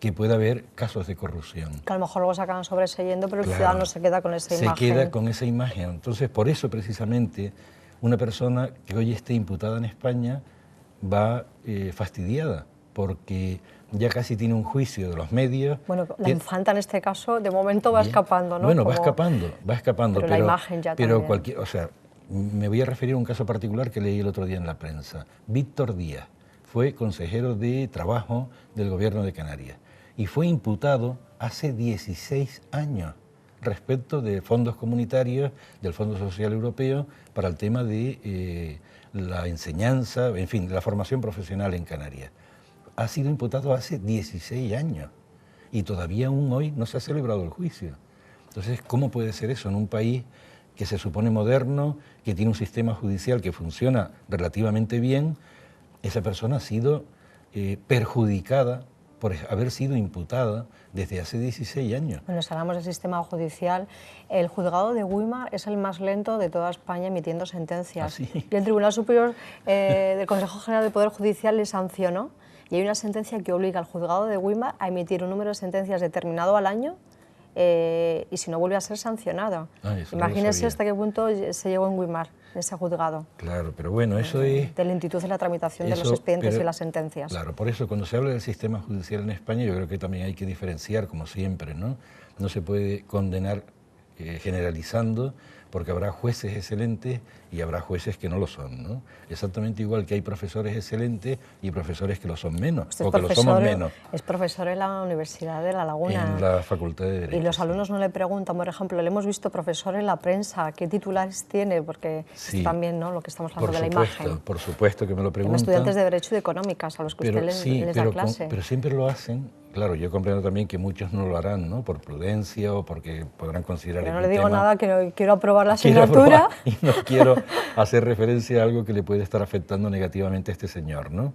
que pueda haber casos de corrupción. Que a lo mejor luego se acaban sobreseyendo, pero claro, el ciudadano se queda con esa imagen. Se queda con esa imagen. Entonces, por eso precisamente, una persona que hoy esté imputada en España va fastidiada, porque ya casi tiene un juicio de los medios. Bueno, la infanta en este caso, de momento va escapando, ¿no? Bueno, va escapando, pero la imagen ya pero también. O sea, me voy a referir a un caso particular que leí el otro día en la prensa. Víctor Díaz fue consejero de Trabajo del Gobierno de Canarias y fue imputado hace 16 años respecto de fondos comunitarios del Fondo Social Europeo para el tema de la enseñanza, en fin, la formación profesional en Canarias. Ha sido imputado hace 16 años y todavía aún hoy no se ha celebrado el juicio. Entonces, ¿cómo puede ser eso en un país que se supone moderno, que tiene un sistema judicial que funciona relativamente bien? Esa persona ha sido perjudicada por haber sido imputada desde hace 16 años. Bueno, si hablamos del sistema judicial, el juzgado de Güímar es el más lento de toda España emitiendo sentencias. ¿Ah, sí? Y el Tribunal Superior del Consejo General del Poder Judicial le sancionó, y hay una sentencia que obliga al juzgado de Güímar a emitir un número de sentencias determinado al año, y si no, vuelve a ser sancionado. Imagínese hasta qué punto se llegó en Güímar, en ese juzgado. Claro, pero bueno, eso es... De lentitud en la tramitación de los expedientes y las sentencias. Claro, por eso cuando se habla del sistema judicial en España, yo creo que también hay que diferenciar, como siempre, ¿no? No se puede condenar generalizando, porque habrá jueces excelentes y habrá jueces que no lo son, ¿no? Exactamente igual que hay profesores excelentes y profesores que lo son menos, o que lo somos menos. Es profesor en la Universidad de La Laguna. En la Facultad de Derecho. Y los alumnos no le preguntan, por ejemplo, le hemos visto profesor en la prensa, ¿qué titulares tiene? Porque sí, también, ¿no?, lo que estamos hablando de la imagen. Por supuesto que me lo preguntan. Los estudiantes de Derecho y de Económicas, a los que usted les da clase. Pero siempre lo hacen. Claro, yo comprendo también que muchos no lo harán, ¿no?, por prudencia o porque podrán considerar... Pero no le digo nada, que no quiero aprobar la asignatura. Y no quiero hacer referencia a algo que le puede estar afectando negativamente a este señor, ¿no?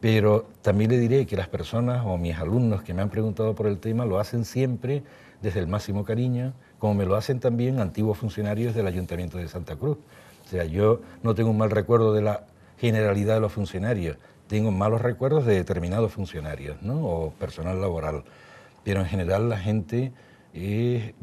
Pero también le diré que las personas o mis alumnos que me han preguntado por el tema lo hacen siempre desde el máximo cariño, como me lo hacen también antiguos funcionarios del Ayuntamiento de Santa Cruz. O sea, yo no tengo un mal recuerdo de la generalidad de los funcionarios, tengo malos recuerdos de determinados funcionarios, ¿no?, o personal laboral, pero en general la gente es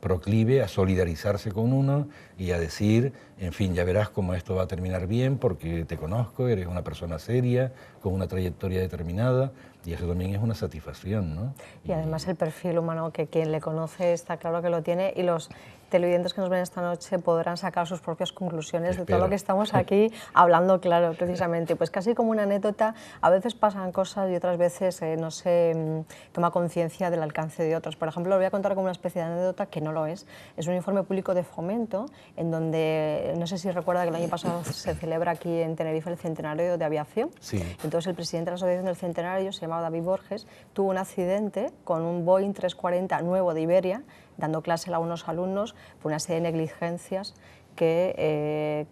proclive a solidarizarse con uno y a decir, en fin, ya verás cómo esto va a terminar bien porque te conozco, eres una persona seria, con una trayectoria determinada, y eso también es una satisfacción, ¿no? Y además el perfil humano, que quien le conoce está claro que lo tiene, y los televidentes que nos ven esta noche podrán sacar sus propias conclusiones de todo lo que estamos aquí hablando, claro, precisamente. Pues casi como una anécdota, a veces pasan cosas y otras veces no se toma conciencia del alcance de otros. Por ejemplo, lo voy a contar como una especie de anécdota que no lo es. Es un informe público de Fomento, en donde, no sé si recuerda que el año pasado se celebra aquí en Tenerife el Centenario de Aviación. Sí. Entonces el presidente de la Asociación del Centenario, se llamaba David Borges, tuvo un accidente con un Boeing 340 nuevo de Iberia, dando clase a unos alumnos por una serie de negligencias que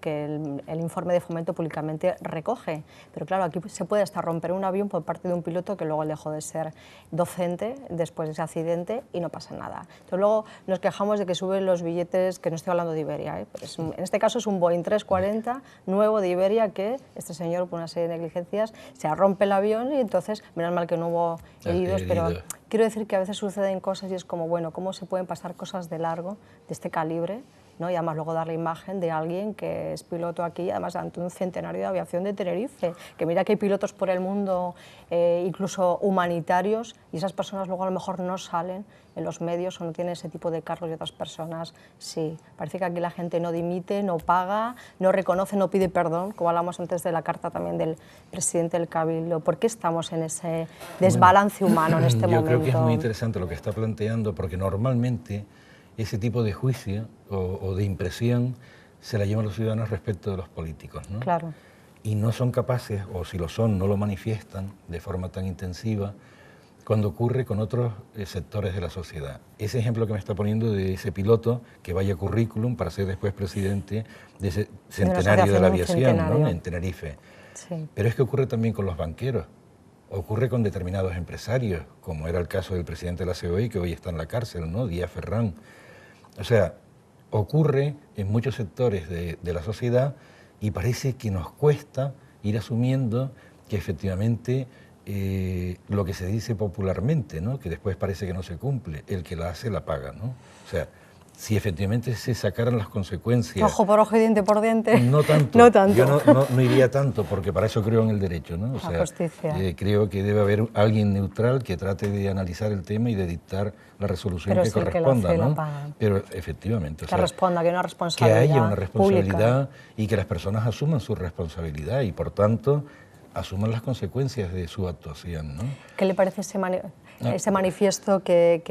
el informe de Fomento públicamente recoge. Pero claro, aquí se puede hasta romper un avión por parte de un piloto que luego dejó de ser docente después de ese accidente y no pasa nada. Entonces luego nos quejamos de que suben los billetes, que no estoy hablando de Iberia, pues en este caso es un Boeing 340 nuevo de Iberia, que este señor por una serie de negligencias se rompe el avión, y entonces menos mal que no hubo heridos, pero quiero decir que a veces suceden cosas y es como, bueno, ¿cómo se pueden pasar cosas de largo de este calibre ¿no? Y además luego dar la imagen de alguien que es piloto aquí, además ante un centenario de aviación de Tenerife, que mira que hay pilotos por el mundo, incluso humanitarios, y esas personas luego a lo mejor no salen en los medios o no tienen ese tipo de cargos y otras personas sí. Parece que aquí la gente no dimite, no paga, no reconoce, no pide perdón, como hablamos antes de la carta también del presidente del Cabildo. ¿Por qué estamos en ese desbalance humano en este momento? Yo creo que es muy interesante lo que está planteando, porque normalmente ese tipo de juicio o de impresión se la llevan los ciudadanos respecto de los políticos, ¿no? Claro. Y no son capaces, o si lo son, no lo manifiestan de forma tan intensiva cuando ocurre con otros sectores de la sociedad. Ese ejemplo que me está poniendo de ese piloto que vaya currículum para ser después presidente de ese centenario de la aviación, ¿no? En Tenerife. Sí. Pero es que ocurre también con los banqueros, ocurre con determinados empresarios, como era el caso del presidente de la COE, que hoy está en la cárcel, ¿no? Díaz Ferrán. O sea, ocurre en muchos sectores de la sociedad y parece que nos cuesta ir asumiendo que efectivamente lo que se dice popularmente, ¿no? Que después parece que no se cumple, el que la hace la paga, ¿no? O sea, si efectivamente se sacaran las consecuencias... Ojo por ojo y diente por diente. No tanto. No tanto. Yo no iría tanto, porque para eso creo en el derecho, ¿no? O sea, la justicia. Creo que debe haber alguien neutral que trate de analizar el tema y de dictar la resolución que corresponda, ¿no? Pero efectivamente. Que responda, que haya una responsabilidad que haya una responsabilidad pública. Y que las personas asuman su responsabilidad y, por tanto, asuman las consecuencias de su actuación, ¿no? ¿Qué le parece ese manifiesto que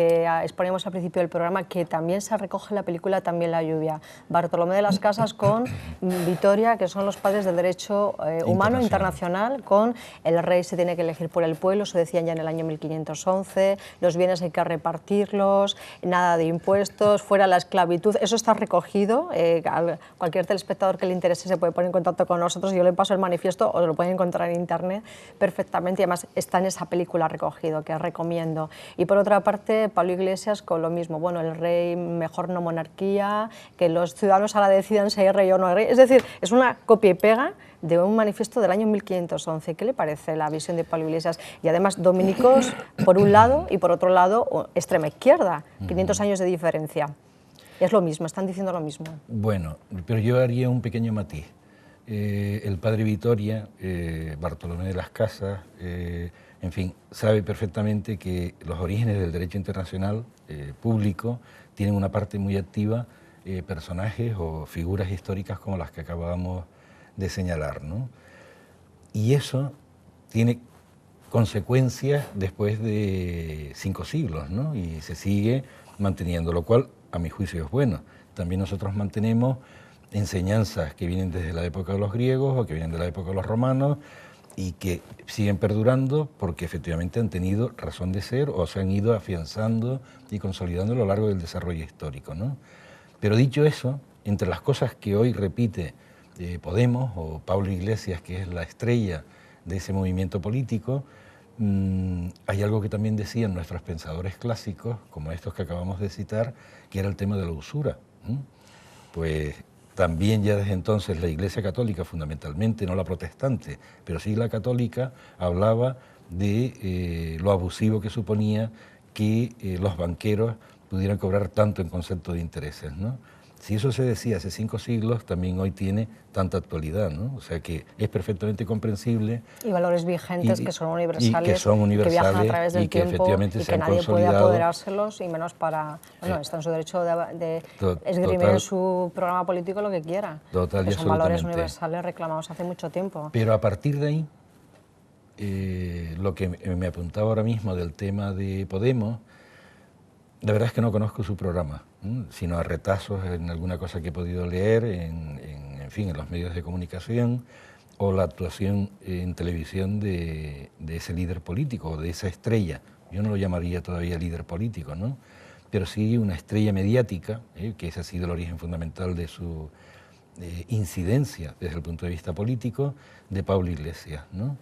exponíamos al principio del programa, que también se recoge en la película También la lluvia? Bartolomé de las Casas con Vitoria, que son los padres del derecho humano internacional, con el rey se tiene que elegir por el pueblo, eso decían ya en el año 1511, los bienes hay que repartirlos, nada de impuestos, fuera la esclavitud, eso está recogido, cualquier telespectador que le interese se puede poner en contacto con nosotros, yo le paso el manifiesto o lo pueden encontrar en internet perfectamente, y además está en esa película recogido, que recomiendo. Y por otra parte, Pablo Iglesias con lo mismo, bueno, el rey, mejor no monarquía, que los ciudadanos ahora decidan si hay rey o no hay rey, es decir, es una copia y pega de un manifiesto del año 1511. ¿Qué le parece la visión de Pablo Iglesias? Y además, dominicos por un lado y por otro lado, extrema izquierda, 500 años de diferencia. Es lo mismo, están diciendo lo mismo. Bueno, pero yo haría un pequeño matiz. El padre Vitoria, Bartolomé de las Casas, en fin, sabe perfectamente que los orígenes del derecho internacional público tienen una parte muy activa, personajes o figuras históricas como las que acabamos de señalar, ¿no? Y eso tiene consecuencias después de 5 siglos, ¿no? Y se sigue manteniendo, lo cual a mi juicio es bueno. También nosotros mantenemos enseñanzas que vienen desde la época de los griegos o que vienen de la época de los romanos y que siguen perdurando porque efectivamente han tenido razón de ser o se han ido afianzando y consolidando a lo largo del desarrollo histórico, ¿no? Pero dicho eso, entre las cosas que hoy repite Podemos o Pablo Iglesias, que es la estrella de ese movimiento político, hay algo que también decían nuestros pensadores clásicos, como estos que acabamos de citar, que era el tema de la usura. Pues también ya desde entonces la Iglesia Católica, fundamentalmente, no la protestante, pero sí la católica, hablaba de lo abusivo que suponía que los banqueros pudieran cobrar tanto en concepto de intereses, ¿no? Si eso se decía hace 5 siglos, también hoy tiene tanta actualidad, ¿no? O sea que es perfectamente comprensible. Y valores vigentes que son universales, y que son universales, que viajan a través del tiempo efectivamente y que nadie puede apoderárselos, y menos para... Bueno, está en su derecho de esgrimir en su programa político lo que quiera. Total y son valores universales reclamados hace mucho tiempo. Pero a partir de ahí, lo que me apuntaba ahora mismo del tema de Podemos, la verdad es que no conozco su programa, sino a retazos en alguna cosa que he podido leer, en fin, en los medios de comunicación, o la actuación en televisión de ese líder político, de esa estrella. Yo no lo llamaría todavía líder político, ¿no? Pero sí una estrella mediática, que ese ha sido el origen fundamental de su incidencia desde el punto de vista político, de Pablo Iglesias, ¿no?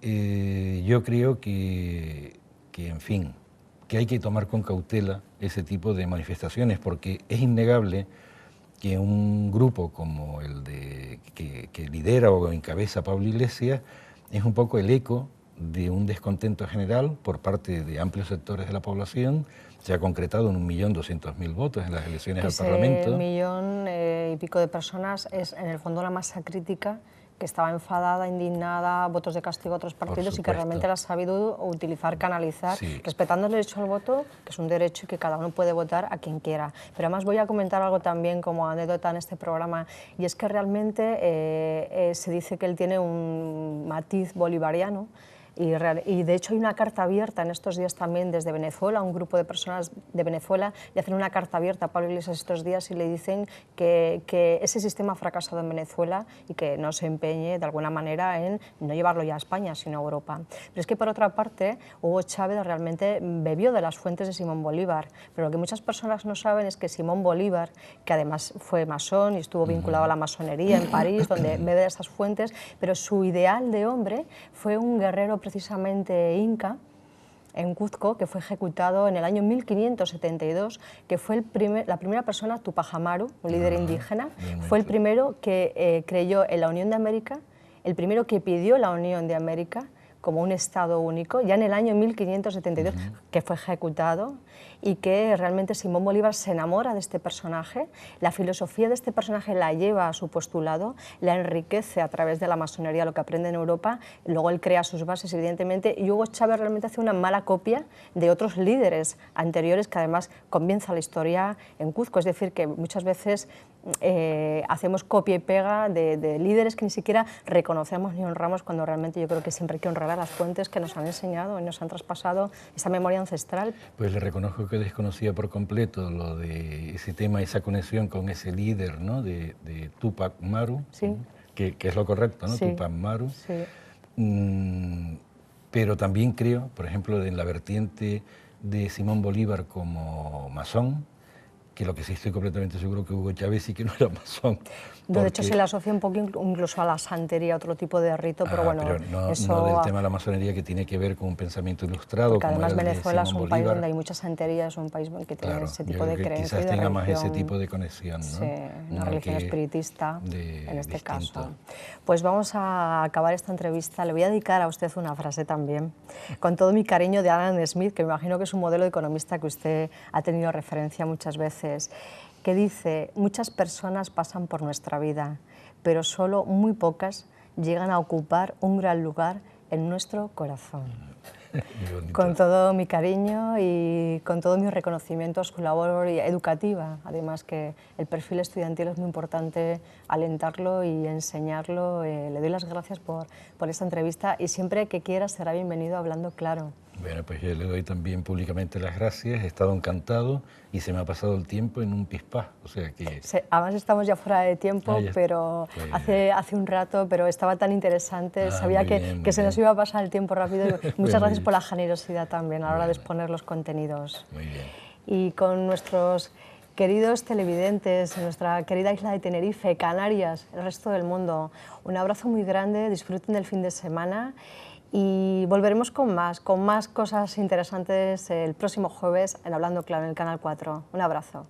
Yo creo que, en fin, que hay que tomar con cautela ese tipo de manifestaciones, porque es innegable que un grupo como el que lidera o encabeza Pablo Iglesias es un poco el eco de un descontento general por parte de amplios sectores de la población. Se ha concretado en 1.200.000 votos en las elecciones al Parlamento. Ese millón y pico de personas es en el fondo la masa crítica, que estaba enfadada, indignada, votos de castigo a otros partidos y que realmente la ha sabido utilizar, canalizar, sí, respetando el derecho al voto, que es un derecho y que cada uno puede votar a quien quiera. Pero además voy a comentar algo también como anécdota en este programa, y es que realmente se dice que él tiene un matiz bolivariano. Y de hecho hay una carta abierta en estos días también desde Venezuela, un grupo de personas de Venezuela le hacen una carta abierta a Pablo Iglesias estos días y le dicen que ese sistema ha fracasado en Venezuela y que no se empeñe de alguna manera en no llevarlo ya a España, sino a Europa. Pero es que por otra parte, Hugo Chávez realmente bebió de las fuentes de Simón Bolívar, pero lo que muchas personas no saben es que Simón Bolívar, que además fue masón y estuvo vinculado a la masonería en París, donde bebe de estas fuentes, pero su ideal de hombre fue un guerrero precisamente inca, en Cuzco, que fue ejecutado en el año 1572, que fue la primera persona, Tupac Amaru, un líder indígena, fue el primero que creyó en la Unión de América, el primero que pidió la Unión de América como un Estado único, ya en el año 1572, que fue ejecutado, y que realmente Simón Bolívar se enamora de este personaje, la filosofía de este personaje la lleva a su postulado, la enriquece a través de la masonería, lo que aprende en Europa, luego él crea sus bases, evidentemente, y Hugo Chávez realmente hace una mala copia de otros líderes anteriores que además comienza la historia en Cuzco, es decir, que muchas veces hacemos copia y pega de líderes que ni siquiera reconocemos ni honramos, cuando realmente yo creo que siempre hay que honrar a las fuentes que nos han enseñado y nos han traspasado esa memoria ancestral. Pues le reconozco que desconocía por completo lo de ese tema, esa conexión con ese líder, ¿no?, de Tupac Amaru, sí, que es lo correcto, ¿no? Sí. Tupac Amaru. Sí. Pero también creo, por ejemplo, en la vertiente de Simón Bolívar como masón, que lo que sí estoy completamente seguro que Hugo Chávez sí que no era masón. De hecho, se le asocia un poco incluso a la santería, otro tipo de rito, pero bueno, pero eso... no del tema de la masonería, que tiene que ver con un pensamiento ilustrado. Porque como además era el de Venezuela es Simón un país Bolívar. donde hay mucha santería, es un país que tiene ese tipo de creencias quizás y de tenga religión. más ese tipo de conexión, ¿no? Sí, una religión que espiritista, en este distinto. caso. Pues vamos a acabar esta entrevista. Le voy a dedicar a usted una frase también, con todo mi cariño, de Adam Smith, que me imagino que es un modelo de economista que usted ha tenido referencia muchas veces, que dice: muchas personas pasan por nuestra vida, pero solo muy pocas llegan a ocupar un gran lugar en nuestro corazón. Con todo mi cariño y con todo mi reconocimiento a su labor educativa, además que el perfil estudiantil es muy importante alentarlo y enseñarlo. Le doy las gracias por esta entrevista y siempre que quiera será bienvenido a Hablando Claro. Bueno, pues yo le doy también públicamente las gracias, he estado encantado y se me ha pasado el tiempo en un pispás, o sea que... Además estamos ya fuera de tiempo, pero pues... hace un rato, pero estaba tan interesante, sabía que se nos iba a pasar el tiempo rápido y muchas gracias por la generosidad también a la hora de exponer los contenidos. Muy bien. Y con nuestros queridos televidentes, en nuestra querida isla de Tenerife, Canarias, el resto del mundo, un abrazo muy grande, disfruten del fin de semana. Y volveremos con más cosas interesantes el próximo jueves en Hablando Claro, en el Canal 4. Un abrazo.